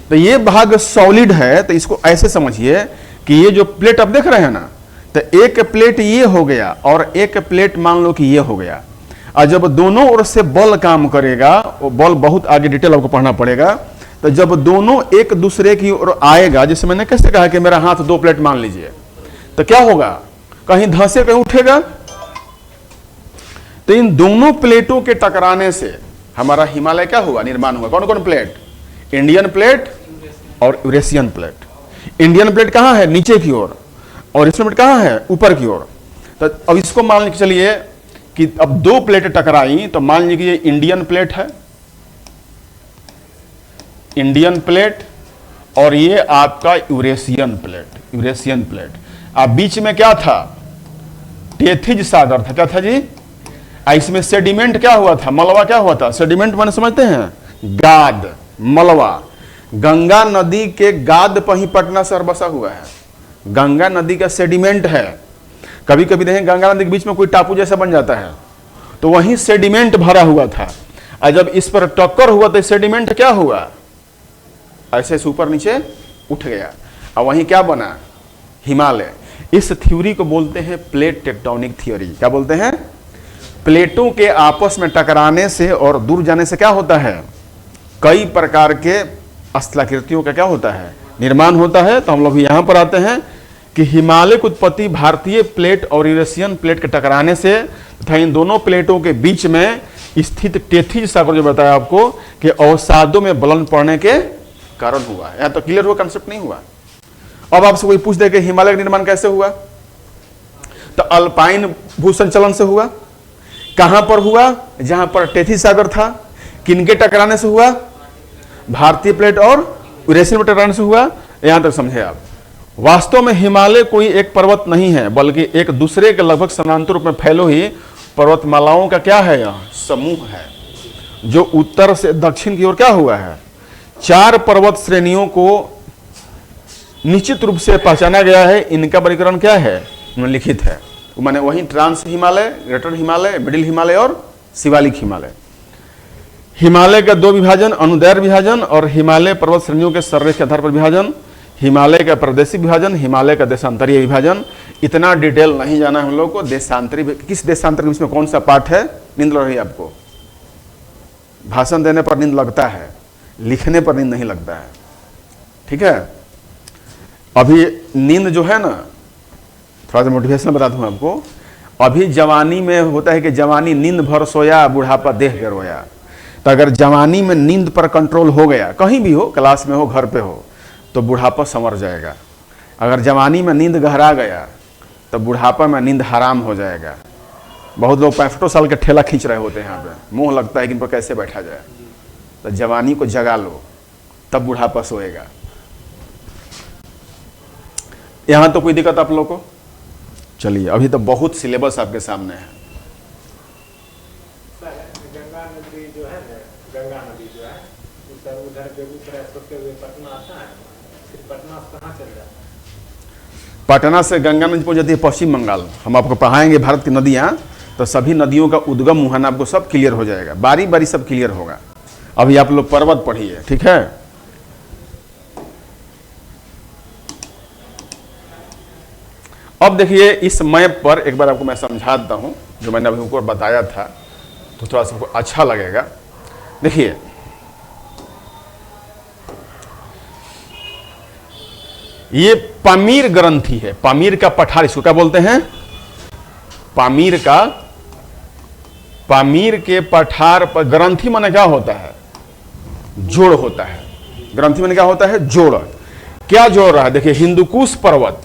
तो ये भाग सॉलिड है। तो इसको ऐसे समझिए कि ये जो प्लेट आप देख रहे हैं ना, तो एक प्लेट ये हो गया और एक प्लेट मान लो कि ये हो गया। और जब दोनों ओर से बल काम करेगा, वो बल बहुत आगे डिटेल आपको पढ़ना पड़ेगा। तो जब दोनों एक दूसरे की ओर आएगा, जैसे मैंने कैसे कहा कि मेरा हाथ दो प्लेट मान लीजिए, तो क्या होगा, कहीं धंसे कहीं उठेगा। तो इन दोनों प्लेटों के टकराने से हमारा हिमालय क्या हुआ, निर्माण हुआ। कौन कौन प्लेट, इंडियन प्लेट और यूरेशियन प्लेट। इंडियन प्लेट कहां है, नीचे की ओर, और यूरेशियन प्लेट कहां है, ऊपर की ओर। तो अब इसको मान लीजिए चलिए कि अब दो प्लेटें टकराई, तो मान लीजिए ये इंडियन प्लेट है, इंडियन प्लेट, और ये आपका यूरेशियन प्लेट, यूरेशियन प्लेट। अब बीच में क्या था, टेथिज सागर था। क्या था जी, इसमें सेडिमेंट क्या हुआ था, मलबा क्या हुआ था। सेडिमेंट माने समझते हैं, गाद, मलबा। गंगा नदी के गाद पर ही पटना शहर बसा हुआ है। गंगा नदी का सेडिमेंट है। कभी कभी देखें गंगा नदी के बीच में कोई टापू जैसा बन जाता है, तो वहीं सेडिमेंट भरा हुआ था। और जब इस पर टक्कर हुआ तो सेडिमेंट क्या हुआ, ऐसे से ऊपर नीचे उठ गया, और वहीं क्या बना, हिमालय। इस थ्योरी को बोलते हैं प्लेट टेक्टोनिक थ्योरी। क्या बोलते हैं, प्लेटों के आपस में टकराने से और दूर जाने से क्या होता है, कई प्रकार के स्थलाकृतियों का क्या होता है, निर्माण होता है। तो हम लोग यहां पर आते हैं कि हिमालय की उत्पत्ति भारतीय प्लेट और यूरेशियन प्लेट के टकराने से तथा इन दोनों प्लेटों के बीच में स्थित टेथिज सागर जो बताया आपको कि अवसादों में बलन पड़ने के कारण हुआ। यहां तो क्लियर हुआ, कंसेप्ट नहीं हुआ। अब आपसे कोई पूछ दे कि हिमालय का निर्माण कैसे हुआ, तो अल्पाइन भूसंचलन से हुआ। कहां पर हुआ, जहां पर टेथिज सागर था। किनके टकराने से हुआ, भारतीय प्लेट और यूरेशियन प्लेट टकराने से हुआ। यहां तक समझे आप। वास्तव में हिमालय कोई एक पर्वत नहीं है, बल्कि एक दूसरे के लगभग समानांतर रूप में फैलो ही पर्वतमालाओं का क्या है, यह समूह है, जो उत्तर से दक्षिण की ओर क्या हुआ है। 4 पर्वत श्रेणियों को निश्चित रूप से पहचाना गया है। इनका वर्गीकरण क्या है, लिखित है, माने वही trans Himalaya, greater Himalaya, middle Himalaya और शिवालिक हिमालय। हिमालय का 2 विभाजन, अनुदैर्घ्य विभाजन और हिमालय पर्वत श्रेणियों के सर्रेख के आधार पर विभाजन। हिमालय का प्रादेशिक विभाजन, हिमालय का देशांतरीय विभाजन। इतना डिटेल नहीं जाना हम लोग को। देशांतरी, किस देशांतर के इसमें कौन सा पार्ट है, नींद लग रही है आपको। भाषण देने पर नींद लगता है, लिखने पर नींद नहीं लगता है, ठीक है। अभी नींद जो है ना, थोड़ा सा मोटिवेशन बता दूं आपको। अभी जवानी में होता है कि जवानी नींद भर सोया, बुढ़ापा देह के रोया। तो अगर जवानी में नींद पर कंट्रोल हो गया, कहीं भी हो, क्लास में हो, घर पे हो, तो बुढ़ापा संवर जाएगा। अगर जवानी में नींद गहरा गया तो बुढ़ापा में नींद हराम हो जाएगा। बहुत लोग 65 साल के ठेला खींच रहे होते हैं यहाँ पे, मोह लगता है कि इन पर कैसे बैठा जाए। तो जवानी को जगा लो, तब बुढ़ापा सोएगा। यहाँ तो कोई दिक्कत आप लोग को? चलिए, अभी तो बहुत सिलेबस आपके सामने है। सर गंगा नदी जो है ना, गंगा नदी जो है सर उधर बेगूसराय होते हुए पटना आता है, फिर पटना से कहाँ चल जाता है? पटना से गंगा नदी पहुंच जाती है पश्चिम बंगाल। हम आपको पढ़ाएंगे भारत की नदियां, तो सभी नदियों का उद्गम मुहान आपको सब क्लियर हो जाएगा, बारी बारी सब क्लियर होगा। अभी आप लोग पर्वत पढ़िए, ठीक है? अब देखिए इस मैप पर एक बार आपको मैं समझा देता हूं, जो मैंने अभी ऊपर बताया था, तो थोड़ा सा अच्छा लगेगा। देखिए ये पामीर ग्रंथि है, पामीर का पठार, इसको क्या बोलते हैं? पामीर के पठार पर ग्रंथि माने क्या होता है? जोड़ होता है। ग्रंथि माने क्या होता है? जोड़। क्या जोड़ रहा है? देखिए हिंदुकुश पर्वत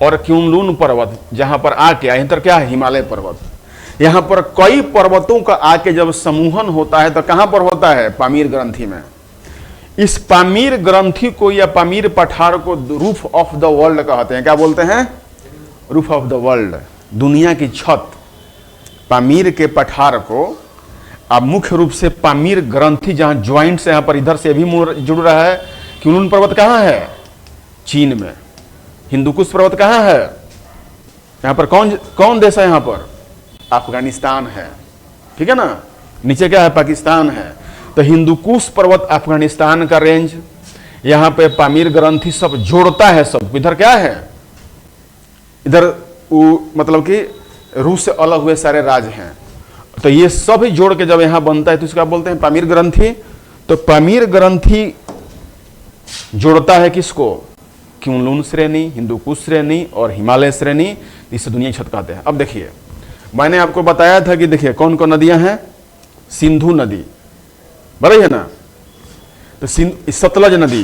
और क्युनलुन पर्वत जहां पर आके, यहां पर क्या है? हिमालय पर्वत। यहां पर कई पर्वतों का आके जब समूहन होता है तो कहां पर होता है? पामीर ग्रंथि में। इस पामीर ग्रंथि को या पामीर पठार को रूफ ऑफ द वर्ल्ड कहते हैं। क्या बोलते हैं? रूफ ऑफ द वर्ल्ड, दुनिया की छत। पामीर के पठार को अब मुख्य रूप से पामीर ग्रंथि, जहां ज्वाइंट से, यहां पर इधर से भी जुड़ रहा है। क्युनलुन पर्वत कहां है? चीन में। हिंदुकुश पर्वत कहां है? यहां पर कौन देश है? यहां पर अफगानिस्तान है, ठीक है ना? नीचे क्या है? पाकिस्तान है। तो हिंदुकुश पर्वत अफगानिस्तान का रेंज, यहां पे पामीर ग्रंथि सब जोड़ता है सब। इधर क्या है? इधर मतलब कि रूस से अलग हुए सारे राज्य हैं, तो ये सब जोड़ के जब यहां बनता है तो इसका बोलते हैं पामीर ग्रंथि। तो पामीर ग्रंथि जोड़ता है किसको? क्युनलुन श्रेणी, हिंदुकुश श्रेणी और हिमालय श्रेणी। इसे दुनिया की छत कहते हैं। अब देखिए मैंने आपको बताया था कि देखिए कौन कौन नदियां हैं? सिंधु नदी, बराबर है ना? तो सतलज नदी,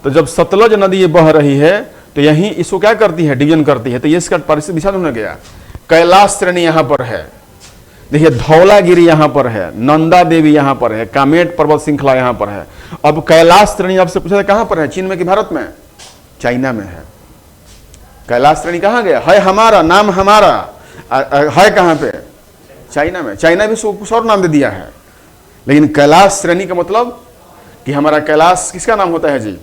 तो जब सतलज नदी ये बह रही है तो यही इसको क्या करती है? डिवीजन करती है। तो ये इसका परिस्थिति दिशा होने गया। कैलाश श्रेणी यहां पर है, देखिए धौलागिरी यहां पर है, नंदा देवी यहां पर है, कामेट पर्वत श्रृंखला यहां पर है। अब कैलाश श्रेणी आपसे पूछा कहां पर है? चीन में कि भारत में? चाइना में है। कैलाश श्रेणी कहां गया? है हमारा, नाम हमारा है कहां पे? चाइना में। चाइना भी कुछ और नाम दे दिया है, लेकिन कैलाश श्रेणी का मतलब कि हमारा कैलाश किसका नाम होता है जी?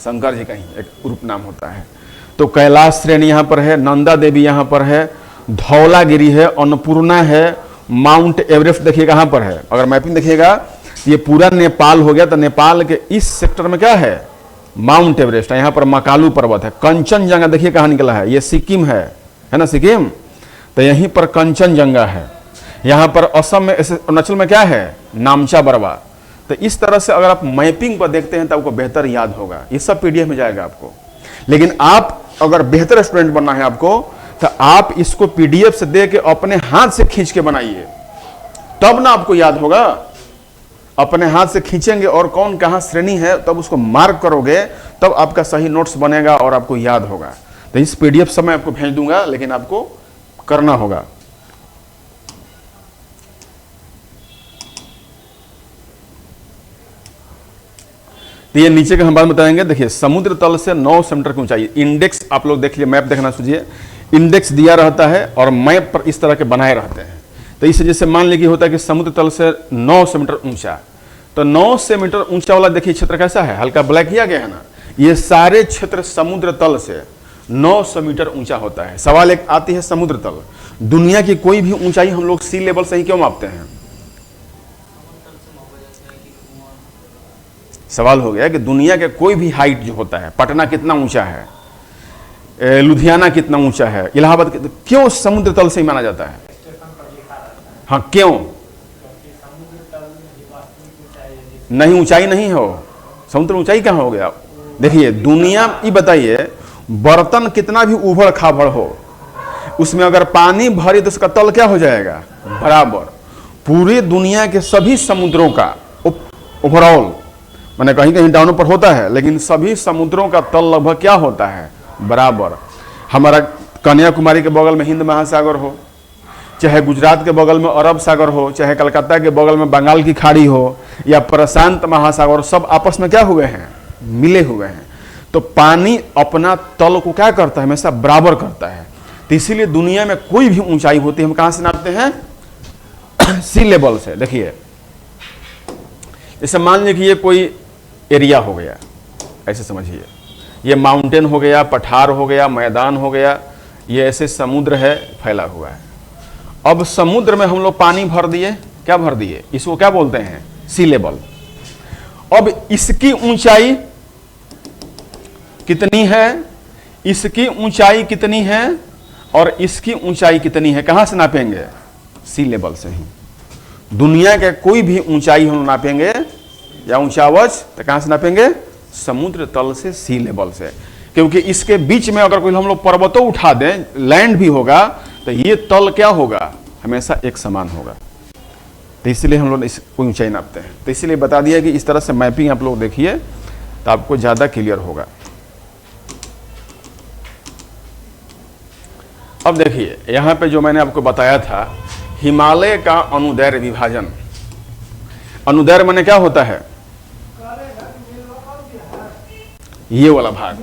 शंकर जी का ही एक रूप नाम होता है। तो कैलाश श्रेणी यहां पर है, नंदा देवी यहां पर है, धौलागिरी है, अन्नपूर्णा है, माउंट एवरेस्ट देखिए कहां पर है। अगर मैपिंग देखिएगा ये पूरा नेपाल हो गया, तो नेपाल के इस सेक्टर में क्या है? माउंट एवरेस्ट है। यहां पर मकालू पर्वत है। कंचनजंगा देखिए कहां निकला है? ये सिक्किम है ना? सिक्किम। तो यहीं पर कंचनजंगा है। यहां पर असम में, अरुणाचल में क्या है? नामचा बरवा। तो इस तरह से अगर आप मैपिंग पर देखते हैं तो आपको बेहतर याद होगा। ये सब पीडीएफ में जाएगा आपको। लेकिन आप अगर बेहतर स्टूडेंट बनना है आपको, तो आप इसको पीडीएफ से दे के अपने हाथ से खींच के बनाइए, तब ना आपको याद होगा। अपने हाथ से खींचेंगे और कौन कहां श्रेणी है तब उसको मार्क करोगे, तब आपका सही नोट्स बनेगा और आपको याद होगा। तो इस पीडीएफ सब मैं आपको भेज दूंगा, लेकिन आपको करना होगा। तो ये नीचे का हम बात बताएंगे। देखिए समुद्र तल से 900 मीटर की ऊंचाई, इंडेक्स आप लोग देख लिए, मैप देखना सूझिए। इंडेक्स दिया रहता है और मैप पर इस तरह के बनाए रहते हैं। तो इस जैसे मान लीजिए होता है कि समुद्र तल से 900 मीटर ऊंचा, तो 900 मीटर ऊंचा वाला देखिए क्षेत्र कैसा है? हल्का ब्लैक किया गया है ना? ये सारे क्षेत्र समुद्र तल से 900 मीटर ऊंचा होता है। सवाल एक आती है, समुद्र तल, दुनिया की कोई भी ऊंचाई हम लोग सी लेवल से ही क्यों मापते हैं? सवाल हो गया कि दुनिया के कोई भी हाइट जो होता है, पटना कितना ऊंचा है, लुधियाना कितना ऊंचा है, इलाहाबाद क्यों समुद्र तल से ही माना जाता है? हाँ क्यों? नहीं, ऊंचाई नहीं हो, समुद्र ऊंचाई कहां हो गया? देखिए दुनिया, ये बताइए बर्तन कितना भी उभड़ खाभड़ हो, उसमें अगर पानी भरी तो उसका तल क्या हो जाएगा, बराबर। पूरी दुनिया के सभी समुद्रों का ओवरऑल, माने कहीं कहीं डाउन पर होता है, लेकिन सभी समुद्रों का तल लगभग क्या होता है, बराबर। हमारा कन्याकुमारी के बगल में हिंद महासागर हो, चाहे गुजरात के बगल में अरब सागर हो, चाहे कलकत्ता के बगल में बंगाल की खाड़ी हो, या प्रशांत महासागर, सब आपस में क्या हुए हैं, मिले हुए हैं। तो पानी अपना तल को क्या करता है, हमेशा बराबर करता है। तो इसीलिए दुनिया में कोई भी ऊंचाई होती है, हम कहां से नापते हैं, सी लेवल से। देखिए, जैसे मान लीजिए कि ये कोई एरिया हो गया, ऐसे समझिए, ये माउंटेन हो गया, पठार हो गया, मैदान हो गया, ये ऐसे समुद्र है फैला हुआ है। अब समुद्र में हम लोग पानी भर दिए, क्या भर दिए, इसको क्या बोलते हैं, सी लेवल। अब इसकी ऊंचाई कितनी है, इसकी ऊंचाई कितनी है और इसकी ऊंचाई कितनी है, कहां से नापेंगे, सी लेवल से ही। दुनिया के कोई भी ऊंचाई हम नापेंगे या ऊंचावच तो कहां से नापेंगे, समुद्र तल से, सी लेवल से। क्योंकि इसके बीच में अगर कोई हम लोग पर्वतों उठा दें, लैंड भी होगा, तो ये तल क्या होगा, हमेशा एक समान होगा। तो इसलिए हम लोग इसको ऊंचाई नापते हैं। तो इसलिए बता दिया कि इस तरह से मैपिंग आप लोग देखिए तो आपको ज्यादा क्लियर होगा। अब देखिए, यहां पे जो मैंने आपको बताया था, हिमालय का अनुदैर्घ्य विभाजन। अनुदैर्घ्य माने क्या होता है, ये वाला भाग।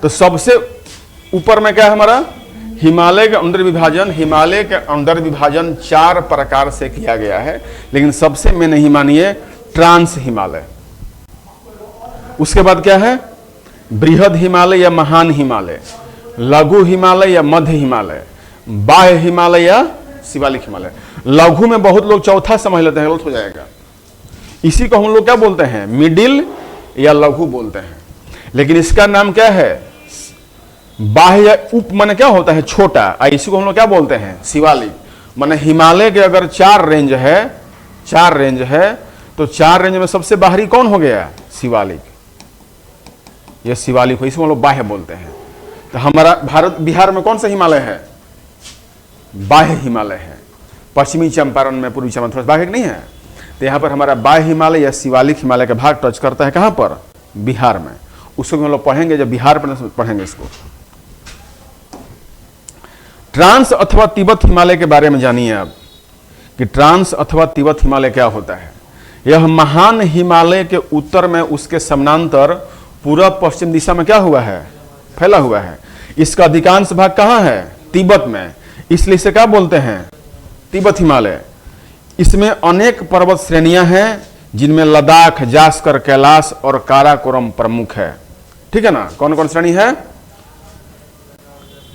तो सबसे ऊपर में क्या है हमारा, हिमालय का अनुदैर्घ्य विभाजन। हिमालय के अनुदैर्घ्य विभाजन 4 प्रकार से किया गया है, लेकिन सबसे में नहीं मानिए ट्रांस हिमालय। उसके बाद क्या है, बृहद हिमालय या महान हिमालय, लघु हिमालय या मध्य हिमालय, बाह्य हिमालय या शिवालिक हिमालय। लघु में बहुत लोग चौथा समझ लेते हैं, गलत हो जाएगा। इसी को हम लोग क्या बोलते हैं, मिडिल या लघु बोलते हैं, लेकिन इसका नाम क्या है, बाह्य। उप माने क्या होता है, छोटा। इसी को हम लोग क्या बोलते हैं, शिवालिक। माने हिमालय के अगर 4 रेंज है, 4 रेंज है, तो 4 रेंज में सबसे बाहरी कौन हो गया, शिवालिक। यह शिवालिक हो, इसको हम लोग बाह्य बोलते हैं। तो हमारा भारत, बिहार में कौन सा हिमालय है, बाह्य हिमालय है। पश्चिमी चंपारण में, पूर्वी चंपारण थोड़ा बाह्य नहीं है। तो यहाँ पर हमारा बाह्य हिमालय या शिवालिक हिमालय का भाग टच करता है, कहाँ पर, बिहार में। उसको हम लोग पढ़ेंगे जब बिहार पर पढ़ेंगे इसको। ट्रांस अथवा तिब्बत हिमालय के बारे में जानिए आप, कि ट्रांस अथवा तिब्बत हिमालय क्या होता है। यह महान हिमालय के उत्तर में उसके समानांतर पूर्व पश्चिम दिशा में क्या हुआ है, फैला हुआ है। इसका अधिकांश भाग कहाँ है, तिब्बत में, इसलिए इसे क्या बोलते हैं, तिब्बत हिमालय। इसमें अनेक पर्वत श्रेणियां हैं, जिनमें लद्दाख, जास्कर, कैलाश और काराकोरम प्रमुख है। ठीक है ना, कौन कौन श्रेणी है,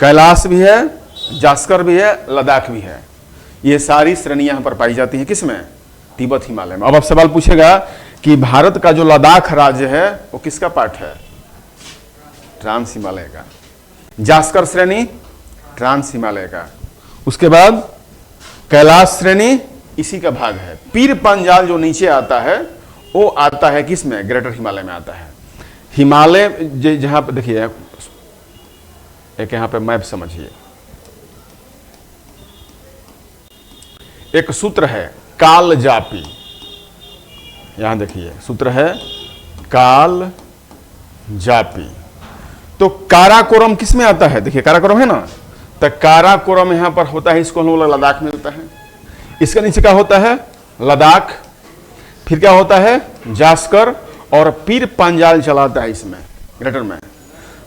कैलाश भी है, जास्कर भी है, लद्दाख भी है। ये सारी श्रेणियां यहां पर पाई जाती हैं, किसमें, तिब्बत हिमालय में। अब आप सवाल पूछेगा कि भारत का जो लद्दाख राज्य है वो किसका पार्ट है, ट्रांस हिमालय का। जास्कर श्रेणी ट्रांस हिमालय का। उसके बाद कैलाश श्रेणी इसी का भाग है। पीर पंजाल जो नीचे आता है वो आता है किसमें, ग्रेटर हिमालय में आता है। हिमालय जहां पर देखिए, एक यहां पे मैप समझिए, एक सूत्र है काल जापी, यहां देखिए सूत्र है काल जापी। तो काराकोरम किस में आता है, देखिए काराकोरम है ना, तो काराकोरम यहां पर होता है, इसको हम लोग लद्दाख में होता है। इसके नीचे क्या होता है, लद्दाख, फिर क्या होता है, जास्कर, और पीर पंजाल चलाता है इसमें, ग्रेटर में।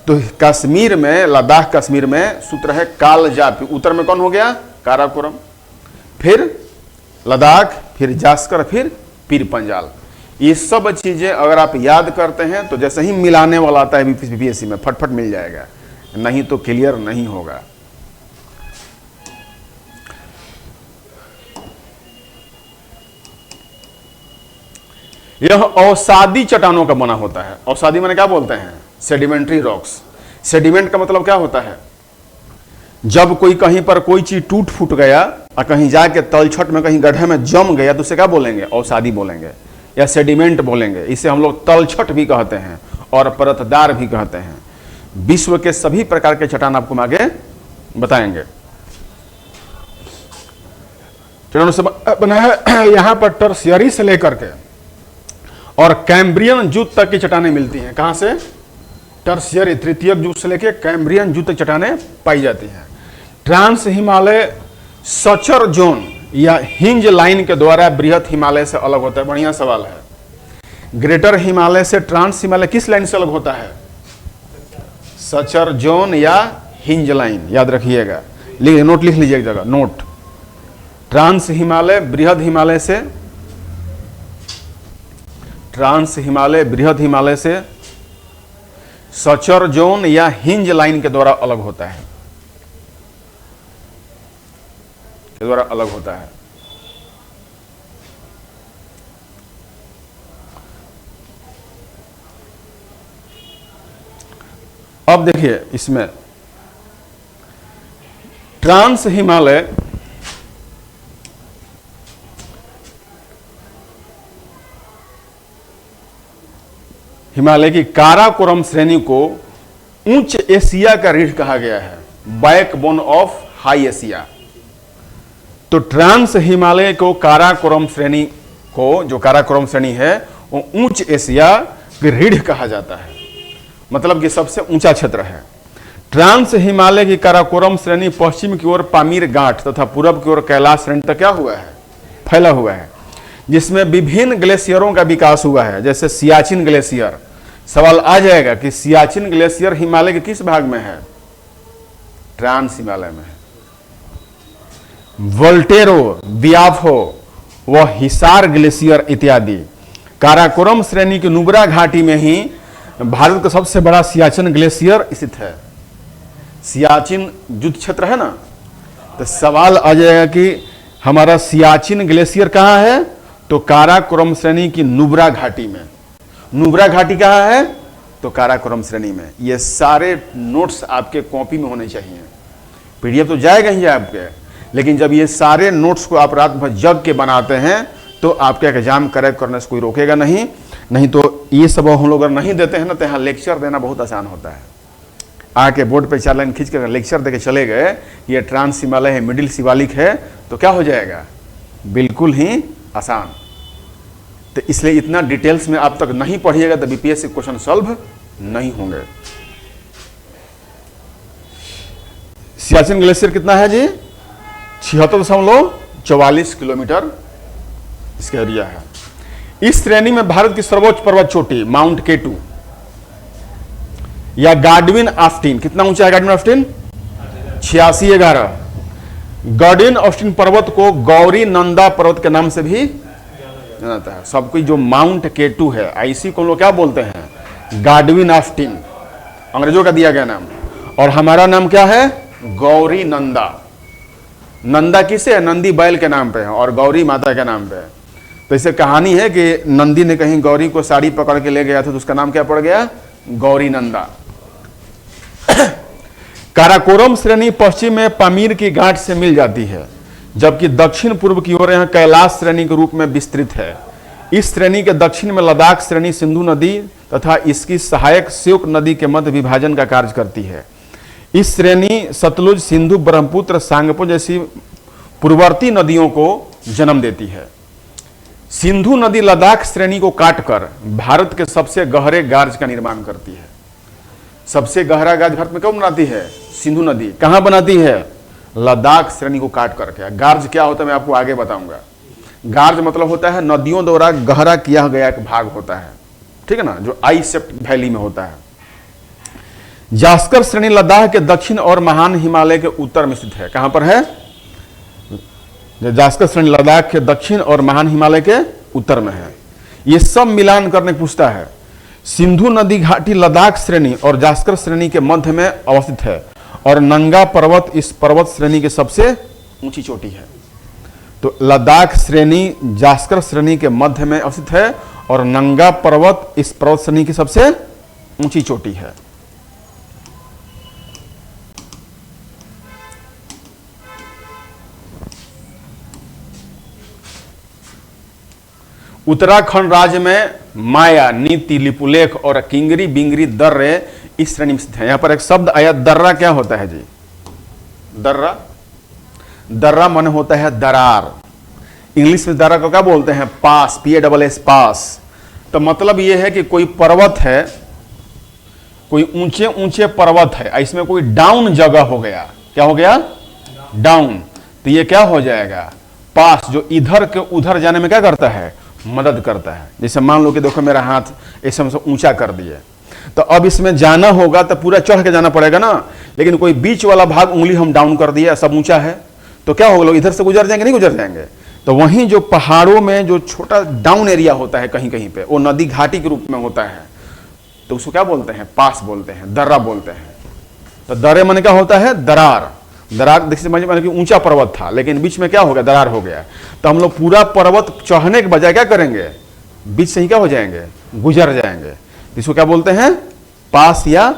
तो कश्मीर में, लद्दाख कश्मीर में सूत्र है काल जापी। उत्तर में कौन हो गया, काराकोरम, फिर लद्दाख, फिर जास्कर, फिर पीर पंजाल। ये सब चीजें अगर आप याद करते हैं तो जैसे ही मिलाने वाला आता है बीपीएससी में फटफट मिल जाएगा, नहीं तो क्लियर नहीं होगा। यह अवसादी चट्टानों का बना होता है। अवसादी माने क्या बोलते हैं, सेडिमेंट्री रॉक्स। सेडिमेंट का मतलब क्या होता है, जब कोई कहीं पर कोई चीज टूट फूट गया और कहीं जाके तलछट में कहीं गड्ढे में जम गया तो उसे क्या बोलेंगे, अवसादी बोलेंगे या सेडिमेंट बोलेंगे। इसे हम लोग तलछट भी कहते हैं और परतदार भी कहते हैं। विश्व के सभी प्रकार के चट्टान आपको आगे बताएंगे। किन्होंने से बना है। यहाँ पर टर्शियरी से लेकर के और कैम्ब्रियन युग तक की चट्टानें मिलती हैं। कहाँ से? टर्शियरी, तृतीयक युग से लेकर कैम्ब्रियन युग तक चट्टानें पाई जाती हैं। ट्रांस हिमालय सचर जोन या हिंज लाइन के द्वारा बृहत हिमालय से अलग होता है। बढ़िया सवाल है। ग्रेटर हिमालय से ट्रांस हिमालय किस लाइन से अलग होता है? सचर जोन या हिंज लाइन, याद रखिएगा। नोट लिख लीजिए एक जगह, नोट। ट्रांस हिमालय बृहद हिमालय से, ट्रांस हिमालय बृहद हिमालय से सचर जोन या हिंज लाइन के द्वारा अलग होता है, के द्वारा अलग होता है। अब देखिए इसमें ट्रांस हिमालय हिमालय की काराकोरम श्रेणी को उच्च एशिया का रीढ़ कहा गया है, बैकबोन ऑफ हाई एशिया। तो ट्रांस हिमालय को काराकोरम श्रेणी को, जो काराकोरम श्रेणी है, वो उच्च एशिया की रीढ़ कहा जाता है, मतलब कि सबसे ऊंचा क्षेत्र है। ट्रांस हिमालय की काराकोरम श्रेणी पश्चिम की ओर पामीर गांठ तथा पूर्व की ओर कैलाश श्रेणी तक क्या हुआ है? फैला हुआ है, जिसमें विभिन्न ग्लेशियरों का विकास हुआ है, जैसे सियाचिन ग्लेशियर। सवाल आ जाएगा कि सियाचिन ग्लेशियर हिमालय के किस भाग में है? ट्रांस हिमालय में है। वोल्टेरो, बियाफो व हिसार ग्लेशियर इत्यादि काराकोरम श्रेणी की नुब्रा घाटी में ही भारत का सबसे बड़ा सियाचिन ग्लेशियर स्थित है। सियाचिन युद्ध क्षेत्र है ना, तो सवाल आ जाएगा कि हमारा सियाचिन ग्लेशियर कहाँ है? तो काराकोरम श्रेणी की नुब्रा घाटी में। नुब्रा घाटी कहाँ है? तो काराकोरम श्रेणी में। ये सारे नोट्स आपके कॉपी में होने चाहिए। पीडीएफ तो जाएगा ही आपके, लेकिन जब ये सारे नोट्स को आप रात भर जग के बनाते हैं तो आपके एग्जाम करेक्ट करने से कोई रोकेगा नहीं। नहीं तो ये सब हम लोग अगर नहीं देते हैं ना, तो यहाँ लेक्चर देना बहुत आसान होता है। आके बोर्ड पे 4 लाइन खींच कर लेक्चर देके चले गए, ये ट्रांस हिमालय है, मिडिल शिवालिक है, तो क्या हो जाएगा? बिल्कुल ही आसान। तो इसलिए इतना डिटेल्स में आप तक नहीं पढ़िएगा तो बीपीएससी क्वेश्चन सॉल्व नहीं होंगे। सियाचिन ग्लेशियर कितना है जी? 76.44 किलोमीटर इसका एरिया है। इस श्रेणी में भारत की सर्वोच्च पर्वत चोटी माउंट केटू या गाडविन ऑस्टिन, कितना ऊंचा है गाडविन ऑस्टिन? 8611। गाडविन ऑस्टिन पर्वत को गौरी नंदा पर्वत के नाम से भी जाना जाता है। सबको जो माउंट केटू है, आईसी को लोग क्या बोलते हैं? गाडविन ऑस्टिन, अंग्रेजों का दिया गया नाम। और हमारा नाम क्या है? गौरी नंदा। नंदा किसे है? नंदी बैल के नाम पे है और गौरी माता के नाम पे है। तो इसे कहानी है कि नंदी ने कहीं गौरी को साड़ी पकड़ के ले गया था, तो उसका नाम क्या पड़ गया? गौरी नंदा। काराकोरम श्रेणी पश्चिम में पामीर की गांठ से मिल जाती है, जबकि दक्षिण पूर्व की ओर यह कैलाश श्रेणी के रूप में विस्तृत है। इस श्रेणी के दक्षिण में लद्दाख श्रेणी सिंधु नदी तथा इसकी सहायक श्योक नदी के मध्य विभाजन का कार्य करती है। इस श्रेणी सतलुज, सिंधु, ब्रह्मपुत्र, सांगपो जैसी पूर्ववर्ती नदियों को जन्म देती है। सिंधु नदी लद्दाख श्रेणी को काटकर भारत के सबसे गहरे गार्ज का निर्माण करती है। सबसे गहरा गार्ज भारत में कब बनाती है? सिंधु नदी। कहां बनाती है? लद्दाख श्रेणी को काट करके। गार्ज क्या होता है मैं आपको आगे बताऊंगा। गार्ज मतलब होता है नदियों द्वारा गहरा किया गया एक भाग होता है, ठीक है ना, जो आई शेप्ड वैली में होता है। जास्कर श्रेणी लद्दाख के दक्षिण और महान हिमालय के उत्तर में स्थित है। कहां पर है? जास्कर श्रेणी लद्दाख के दक्षिण और महान हिमालय के उत्तर में है। ये सब मिलान करने पूछता है। सिंधु नदी घाटी लद्दाख श्रेणी और जास्कर श्रेणी के मध्य में अवस्थित है और नंगा पर्वत इस पर्वत श्रेणी की सबसे ऊंची चोटी है। तो लद्दाख श्रेणी जास्कर श्रेणी के मध्य में अवस्थित है और नंगा पर्वत इस पर्वत श्रेणी की सबसे ऊंची चोटी है। उत्तराखंड राज्य में माया, नीति, लिपुलेख और किंगरी बिंगरी दर्रे इस श्रेणी में स्थित है। यहां पर एक शब्द आया, दर्रा क्या होता है जी? दर्रा, दर्रा माने होता है दरार। इंग्लिश में दर्रा को क्या बोलते हैं? पास, PASS, पास। तो मतलब ये है कि कोई पर्वत है, कोई ऊंचे ऊंचे पर्वत है, इसमें कोई डाउन जगह हो गया। क्या हो गया? डाउन। तो ये क्या हो जाएगा? पास, जो इधर के उधर जाने में क्या करता है? मदद करता है। जैसे मान लो कि देखो मेरा हाथ ऐसे हम ऊंचा कर दिए, तो अब इसमें जाना होगा तो पूरा चढ़ के जाना पड़ेगा ना, लेकिन कोई बीच वाला भाग उंगली हम डाउन कर दिया, सब ऊंचा है, तो क्या होगा? लोग इधर से गुजर जाएंगे? नहीं गुजर जाएंगे। तो वहीं जो पहाड़ों में जो छोटा डाउन एरिया होता है कहीं कहीं पे, वो नदी घाटी के रूप में होता है, तो उसको क्या बोलते हैं? पास बोलते हैं, दर्रा बोलते हैं। तो दर्रे माने क्या होता है? दरार। दरार देखिए समझ कि ऊंचा पर्वत था, लेकिन बीच में क्या हो गया? दरार हो गया। तो हम लोग पूरा पर्वत चढ़ने के बजाय क्या करेंगे? बीच से ही क्या हो जाएंगे? गुजर जाएंगे। इसको क्या बोलते हैं? पास या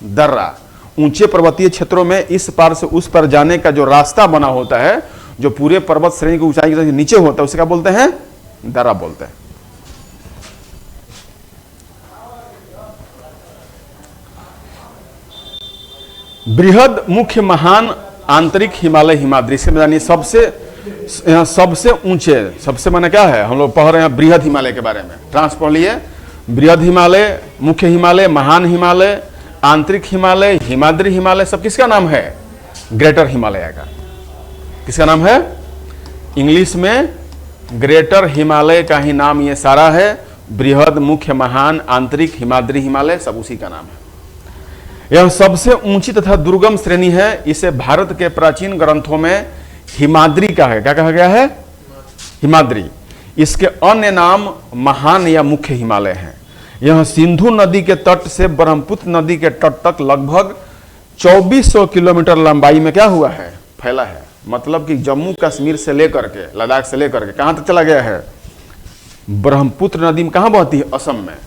दर्रा। ऊंचे पर्वतीय क्षेत्रों में इस पार से उस पार जाने का जो रास्ता बना होता है, जो पूरे पर्वत श्रेणी की ऊंचाई के नीचे होता है, उसे क्या बोलते हैं? दर्रा बोलते हैं। बृहद मुख्य महान आंतरिक हिमालय हिमाद्री, इसके जानिए सबसे ऊंचे, सबसे माने क्या है? हम लोग पढ़ रहे हैं बृहद हिमालय के बारे में। ट्रांसपोर्ट लिए बृहद हिमालय, मुख्य हिमालय, महान हिमालय, आंतरिक हिमालय, हिमाद्री हिमालय, सब किसका नाम है? ग्रेटर हिमालय का। किसका नाम है? इंग्लिश में ग्रेटर हिमालय का ही नाम ये सारा है। बृहद, मुख्य, महान, आंतरिक, हिमाद्री हिमालय, सब उसी का नाम है। यह सबसे ऊंची तथा दुर्गम श्रेणी है। इसे भारत के प्राचीन ग्रंथों में हिमाद्री कहा है। क्या कहा गया है? हिमाद्री। इसके अन्य नाम महान या मुख्य हिमालय हैं। यह सिंधु नदी के तट से ब्रह्मपुत्र नदी के तट तक लगभग 2400 किलोमीटर लंबाई में क्या हुआ है? फैला है। मतलब कि जम्मू कश्मीर से लेकर के, लद्दाख से लेकर के कहां तक चला गया है? ब्रह्मपुत्र नदी में कहां बहती है? असम में।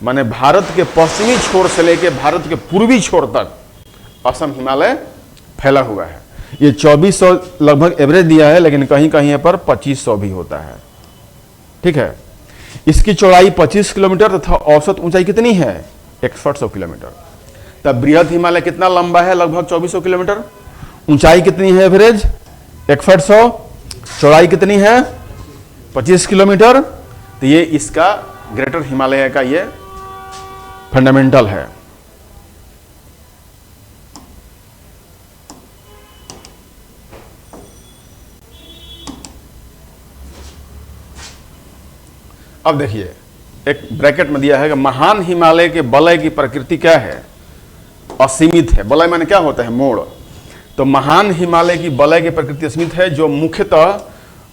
माने भारत के पश्चिमी छोर से लेकर भारत के पूर्वी छोर तक असम हिमालय फैला हुआ है। ये 2400 लगभग एवरेज दिया है, लेकिन कहीं कहीं पर 2500 भी होता है। ठीक है। इसकी चौड़ाई 25 किलोमीटर तथा औसत ऊंचाई कितनी है? 6100 किलोमीटर। तब बृहद हिमालय कितना लंबा है? लगभग 2400 किलोमीटर। ऊंचाई कितनी है एवरेज? 6100। चौड़ाई कितनी है? 25 किलोमीटर। तो ये इसका ग्रेटर हिमालय का ये फंडामेंटल है। अब देखिए एक ब्रैकेट में दिया है कि महान हिमालय के वलय की प्रकृति क्या है? असीमित है। वलय माने क्या होता है? मोड़। तो महान हिमालय की वलय की प्रकृति असीमित है, जो मुख्यतः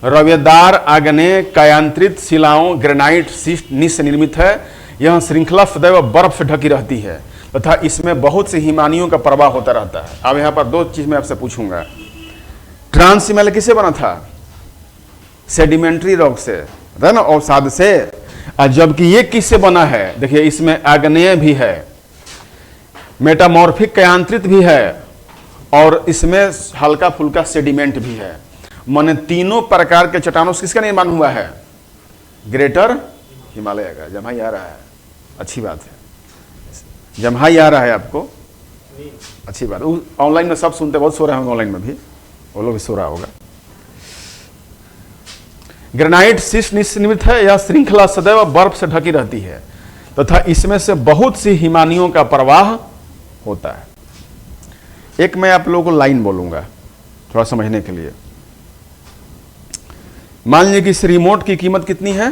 रवेदार, आग्नेय, कायांतरित शिलाओं, ग्रेनाइट, शिस्ट, निश से निर्मित है। यह श्रृंखला सदैव बर्फ से ढकी रहती है तथा इसमें बहुत से हिमानियों का प्रवाह होता रहता है। अब यहां पर दो चीज मैं आपसे पूछूंगा। ट्रांस हिमालय किससे बना था? सेडिमेंट्री रॉक से, है ना, अवसाद से। जबकि ये किससे बना है? देखिए इसमें आग्नेय भी है, मेटामॉर्फिक कायांतरित भी है, और इसमें हल्का फुल्का सेडिमेंट भी है। माने तीनों प्रकार के चट्टानों से किसका निर्माण हुआ है? ग्रेटर हिमालय का। जम्हाई आ रहा है, अच्छी बात है। जम्हाई आ रहा है आपको, अच्छी बात। ऑनलाइन में सब सुनते, बहुत सो रहे होंगे ऑनलाइन में भी, वो लोग भी सो रहा होगा। ग्रेनाइट शिस्ट निर्मित है। यह श्रृंखला सदैव बर्फ से ढकी रहती है तथा इसमें से बहुत सी हिमानियों का प्रवाह होता है। एक मैं आप लोगों को लाइन बोलूंगा थोड़ा समझने के लिए। मान लीजिए कि इस रिमोट की कीमत कितनी है?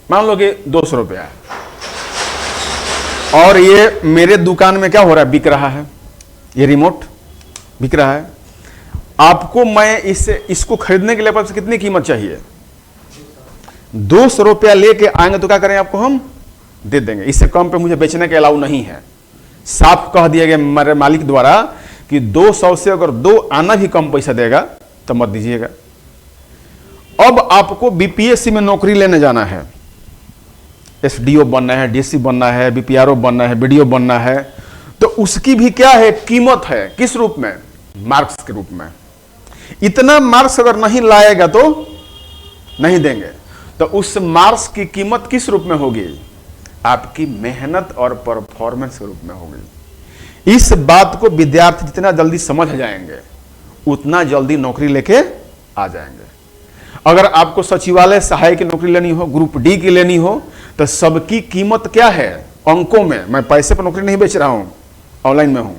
मान लो कि 200 रुपया है, और ये मेरे दुकान में क्या हो रहा है? बिक रहा है। ये रिमोट बिक रहा है। आपको मैं इसको खरीदने के लिए आपसे कितनी कीमत चाहिए? 200 रुपया लेके आएंगे तो क्या करें? आपको हम दे देंगे। इससे कम पे मुझे बेचने के अलाउ नहीं है। साफ कह दिया गया मेरे मालिक द्वारा कि 200 से अगर 2 आना भी कम पैसा देगा तो मत दीजिएगा। अब आपको बीपीएससी में नौकरी लेने जाना है, एसडीओ बनना है, डीसी बनना है, बीपीआरओ बनना है, बीडीओ बनना है, तो उसकी भी क्या है? कीमत है। किस रूप में? मार्क्स के रूप में। इतना मार्क्स अगर नहीं लाएगा तो नहीं देंगे। तो उस मार्क्स की कीमत किस रूप में होगी? आपकी मेहनत और परफॉर्मेंस के रूप में होगी। इस बात को विद्यार्थी जितना जल्दी समझ जाएंगे उतना जल्दी नौकरी लेके आ जाएंगे। अगर आपको सचिवालय सहायक की नौकरी लेनी हो, ग्रुप डी की लेनी हो, तो सबकी कीमत क्या है अंकों में। मैं पैसे पर नौकरी नहीं बेच रहा हूं, ऑनलाइन में हूं,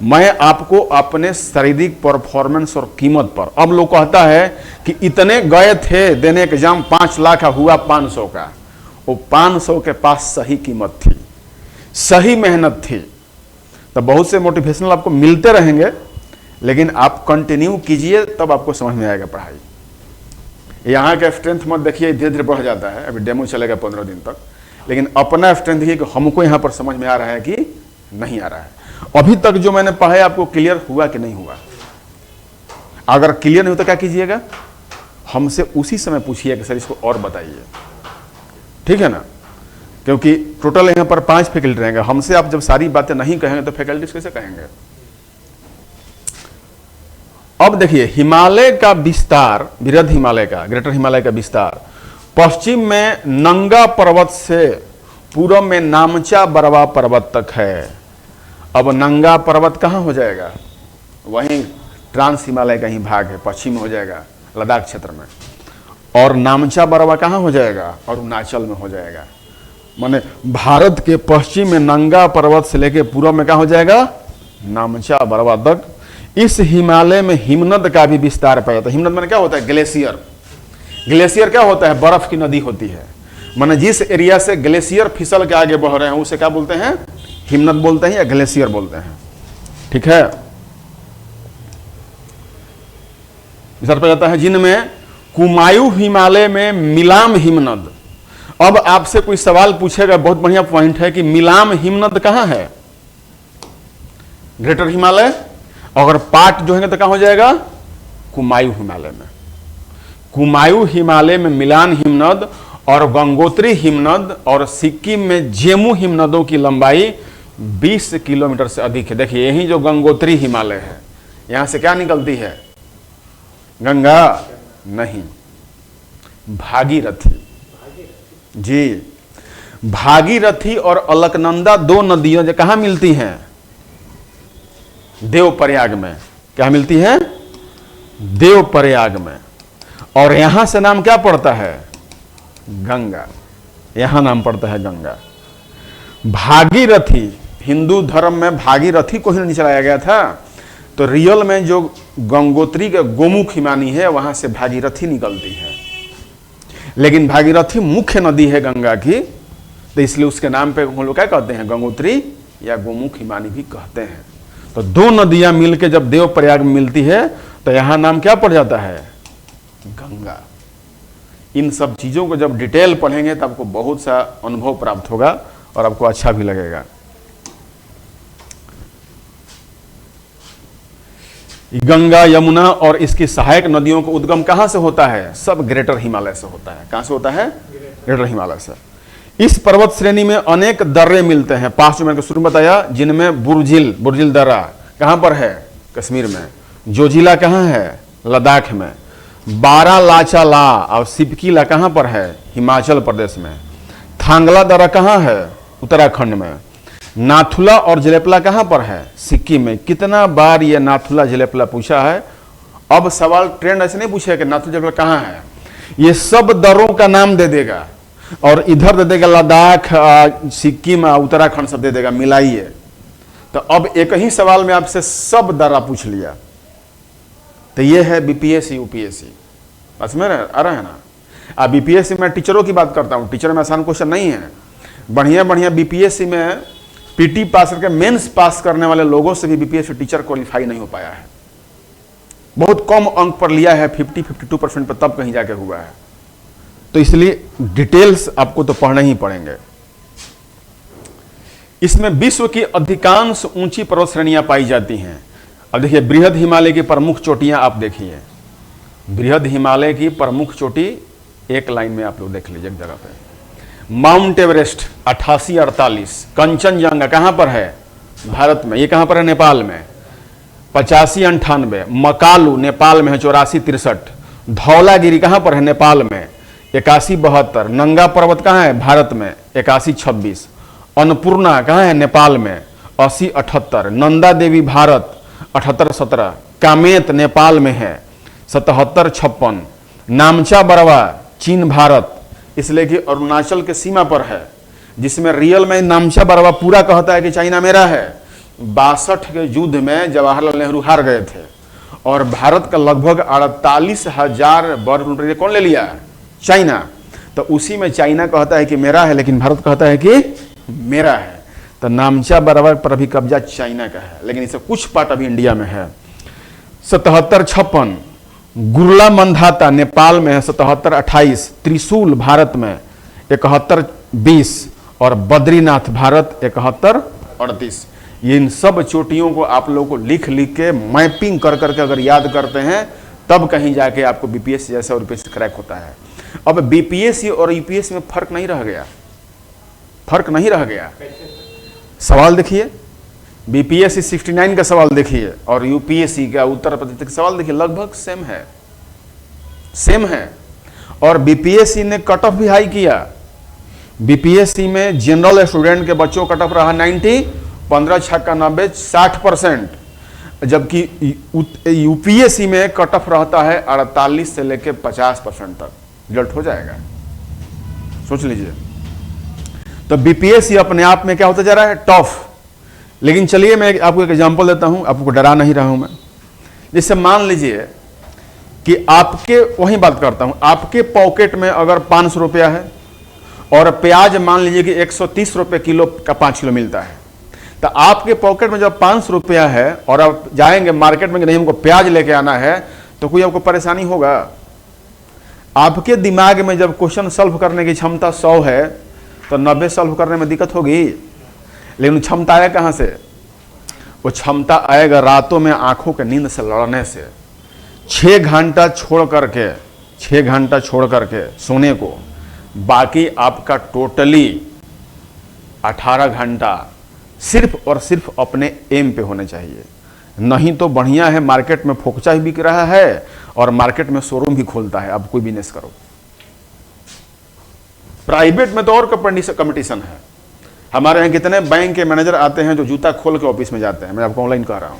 मैं आपको अपने शारीरिक परफॉर्मेंस और कीमत पर। अब लोग कहता है कि इतने गए थे देने एग्जाम, 5 लाख का हुआ 500 का। वो 500 के पास सही कीमत थी, सही मेहनत थी। तो बहुत से मोटिवेशनल आपको मिलते रहेंगे, लेकिन आप कंटिन्यू कीजिए, तब आपको समझ में आएगा पढ़ाई। यहाँ का स्ट्रेंथ मत देखिए, धीरे धीरे बढ़ जाता है, अभी डेमो चलेगा 15 दिन तक, लेकिन अपना स्ट्रेंथ देखिए कि हमको यहाँ पर समझ में आ रहा है कि नहीं आ रहा है। अभी तक जो मैंने पढ़ाया आपको क्लियर हुआ कि नहीं हुआ? अगर क्लियर नहीं हो तो क्या कीजिएगा, हमसे उसी समय पूछिए कि सर इसको और बताइए, ठीक है ना? क्योंकि टोटल यहाँ पर 5 फैकल्टी रहेंगे। हमसे आप जब सारी बातें नहीं कहेंगे तो फैकल्टीज कैसे कहेंगे? अब देखिए, हिमालय का विस्तार, बृहद हिमालय का, ग्रेटर हिमालय का विस्तार पश्चिम में नंगा पर्वत से पूर्व में नामचा बरवा पर्वत तक है। अब नंगा पर्वत कहाँ हो जाएगा? वहीं ट्रांस हिमालय का ही भाग है, पश्चिम में हो जाएगा, लद्दाख क्षेत्र में। और नामचा बरवा कहाँ हो जाएगा? अरुणाचल में हो जाएगा। माने भारत के पश्चिम में नंगा पर्वत से लेकर पूर्व में कहाँ हो जाएगा? नामचा बरवा तक। इस हिमालय में हिमनद का भी विस्तार पाया जाता है। हिमनद माने क्या होता है? ग्लेशियर। ग्लेशियर क्या होता है? बर्फ की नदी होती है। माने जिस एरिया से ग्लेशियर फिसल के आगे बढ़ रहे हैं उसे क्या बोलते हैं? हिमनद बोलते हैं या ग्लेशियर बोलते हैं, ठीक है? विस्तार पाया जाता है जिनमें कुमायूं हिमालय में मिलाम हिमनद। अब आपसे कोई सवाल पूछेगा, बहुत बढ़िया पॉइंट है, कि मिलाम हिमनद कहां है? ग्रेटर हिमालय। अगर पार्ट जो है तो कहां हो जाएगा? कुमायूं हिमालय में। कुमायूं हिमालय में मिलान हिमनद और गंगोत्री हिमनद और सिक्किम में जेमू हिमनदों की लंबाई 20 किलोमीटर से अधिक है। देखिए, यही जो गंगोत्री हिमालय है, यहां से क्या निकलती है? गंगा नहीं, भागीरथी। जी, भागीरथी और अलकनंदा 2 नदियां जो कहां मिलती हैं? देवप्रयाग में। क्या मिलती है? देवप्रयाग में। और यहां से नाम क्या पड़ता है? गंगा। यहां नाम पड़ता है गंगा। भागीरथी, हिंदू धर्म में भागीरथी को ही नहीं चलाया गया था, तो रियल में जो गंगोत्री का गोमुख हिमानी है वहां से भागीरथी निकलती है। लेकिन भागीरथी मुख्य नदी है गंगा की, तो इसलिए उसके नाम पे हम लोग क्या कहते हैं? गंगोत्री या गोमुख हिमानी भी कहते हैं। तो 2 नदियां मिलकर जब देवप्रयाग में मिलती है तो यहां नाम क्या पड़ जाता है? गंगा। इन सब चीजों को जब डिटेल पढ़ेंगे तो आपको बहुत सा अनुभव प्राप्त होगा और आपको अच्छा भी लगेगा। गंगा, यमुना और इसकी सहायक नदियों का उद्गम कहां से होता है? सब ग्रेटर हिमालय से होता है। कहां से होता है? ग्रेटर हिमालय से। इस पर्वत श्रेणी में अनेक दर्रे मिलते हैं। 5 जो मैंने शुरू में बताया, जिनमें बुर्जिल दर्रा कहां पर है? कश्मीर में। जोजिला कहां है? लद्दाख में। बारालाचाला और सिपकीला कहां पर है? हिमाचल प्रदेश में। थांगला दर्रा कहां है? उत्तराखंड में। नाथुला और जलेपला कहां पर है? सिक्किम में। कितना बार ये नाथुला जलेपला पूछा है। अब सवाल ट्रेंड ऐसे नहीं पूछेगा कि नाथुला जलेपला कहां है, ये सब दर्रों का नाम दे देगा और इधर दे देगा लद्दाख, सिक्किम, उत्तराखंड सब दे देगा, मिलाइए। तो अब एक ही सवाल में आपसे सब दर्रा पूछ लिया। तो ये है बीपीएससी यूपीएससी। बस में आ रहा है ना? अब बीपीएससी में टीचरों की बात करता हूं, टीचर में आसान क्वेश्चन नहीं है। बढ़िया बढ़िया बीपीएससी में पीटी पास करके मेंस पास करने वाले लोगों से भी बीपीएससी टीचर क्वालिफाई नहीं हो पाया है। बहुत कम अंक पर लिया है, 50-52% पर, तब कहीं जाके हुआ है। तो इसलिए डिटेल्स आपको तो पढ़ने ही पड़ेंगे। इसमें विश्व की अधिकांश ऊंची पर्वत श्रेणियां पाई जाती हैं। अब देखिए, बृहद हिमालय की प्रमुख चोटियां आप देखिए। बृहद हिमालय की प्रमुख चोटी एक लाइन में आप लोग देख लीजिए एक जगह पे। माउंट एवरेस्ट 8848, कंचनजंगा कहां पर है? भारत में। ये कहां पर है? नेपाल में। 8598, मकालू नेपाल में है 8463। धौलागिरी कहां पर है? नेपाल में 8172। नंगा पर्वत कहां है? भारत में 8126। अन्नपूर्णा कहां है? नेपाल में 8078। नंदा देवी भारत 7817। कामेत नेपाल में है 7756। नामचा बरवा चीन भारत, इसलिए कि अरुणाचल के सीमा पर है, जिसमें रियल में नामचा बरवा पूरा कहता है कि चाइना मेरा है। 62 के युद्ध में जवाहरलाल नेहरू हार गए थे और भारत का लगभग 48,000 वर्ग किलोमीटर कौन ले लिया? चाइना। तो उसी में चाइना कहता है कि मेरा है, लेकिन भारत कहता है कि मेरा है। तो नामचा बरवा पर अभी कब्जा चाइना का है, लेकिन इससे कुछ पार्ट अभी इंडिया में है। 77-56 गुरला मंधाता नेपाल में है, 77-28 त्रिशूल भारत में 71-20 और बद्रीनाथ भारत 71-38। ये इन सब चोटियों को आप लोगों को लिख के मैपिंग कर करके अगर याद करते हैं तब कहीं जाके आपको बीपीएससी जैसा और यूपीएससी क्रैक होता है। अब बीपीएससी और यूपीएससी में फर्क नहीं रह गया, फर्क नहीं रह गया। सवाल देखिए, बीपीएससी 69 का सवाल देखिए और यूपीएससी का उत्तर प्रदेश का सवाल देखिए, लगभग सेम है, सेम है। और बीपीएससी ने कट ऑफ भी हाई किया। बीपीएससी में जनरल स्टूडेंट के बच्चों का कट ऑफ रहा 90, 15 छक्का 90, 60%, जबकि यूपीएससी में कट ऑफ रहता है 48 से लेकर 50% तक। रिजल्ट हो जाएगा, सोच लीजिए। तो बीपीएससी अपने आप में क्या होता जा रहा है? टफ। लेकिन चलिए मैं आपको एक एग्जांपल देता हूं, आपको डरा नहीं रहा हूं मैं। जैसे मान लीजिए कि आपके, वही बात करता हूं, आपके पॉकेट में अगर 500 रुपया है और प्याज मान लीजिए कि 130 रुपये किलो का 5 किलो मिलता है, तो आपके पॉकेट में जब 500 रुपया है और आप जाएंगे मार्केट में कि नहीं हमको प्याज लेके आना है, तो कोई आपको परेशानी होगा? आपके दिमाग में जब क्वेश्चन सॉल्व करने की क्षमता 100 है तो 90 सॉल्व करने में दिक्कत होगी। लेकिन क्षमता आएगा कहां से? वो क्षमता आएगा रातों में आंखों के नींद से लड़ने से। 6 घंटा छोड़ करके, 6 घंटा छोड़ करके सोने को, बाकी आपका टोटली 18 घंटा सिर्फ और सिर्फ अपने एम पे होने चाहिए। नहीं तो बढ़िया है, मार्केट में फोकचा ही बिक रहा है और मार्केट में शोरूम भी खोलता है, आप कोई बिजनेस करो। प्राइवेट में तो और कंपटीशन है। हमारे यहाँ कितने बैंक के मैनेजर आते हैं जो जूता खोल के ऑफिस में जाते हैं, मैं आपको ऑनलाइन कह रहा हूं।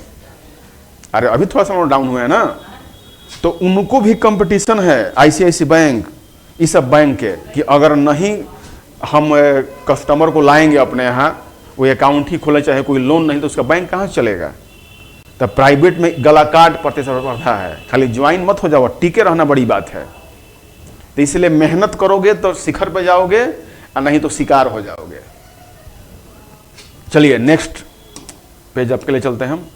अरे अभी थोड़ा सा डाउन हुआ है ना, तो उनको भी कंपटीशन है। आईसीआईसी बैंक, इस सब बैंक के, कि अगर नहीं हम कस्टमर को लाएंगे अपने यहाँ, वो अकाउंट ही खोले चाहे कोई लोन नहीं, तो उसका बैंक कहाँ चलेगा? तब प्राइवेट में गला काट प्रतिस्पर्धा है। खाली ज्वाइन मत हो जाओ, टिके रहना बड़ी बात है। तो इसलिए मेहनत करोगे तो शिखर पे जाओगे और नहीं तो शिकार हो जाओगे। चलिए नेक्स्ट पेज आपके लिए चलते हैं हम।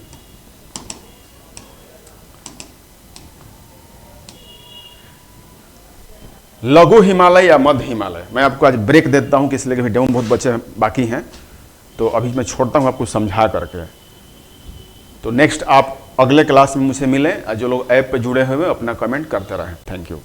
लघु हिमालय या मध्य हिमालय, मैं आपको आज ब्रेक देता हूं कि इसलिए कि डेमो बहुत बच्चे बाकी हैं, तो अभी मैं छोड़ता हूं आपको समझा करके। तो नेक्स्ट आप अगले क्लास में मुझसे मिलें। जो लोग ऐप पे जुड़े हुए अपना कमेंट करते रहें। Thank you.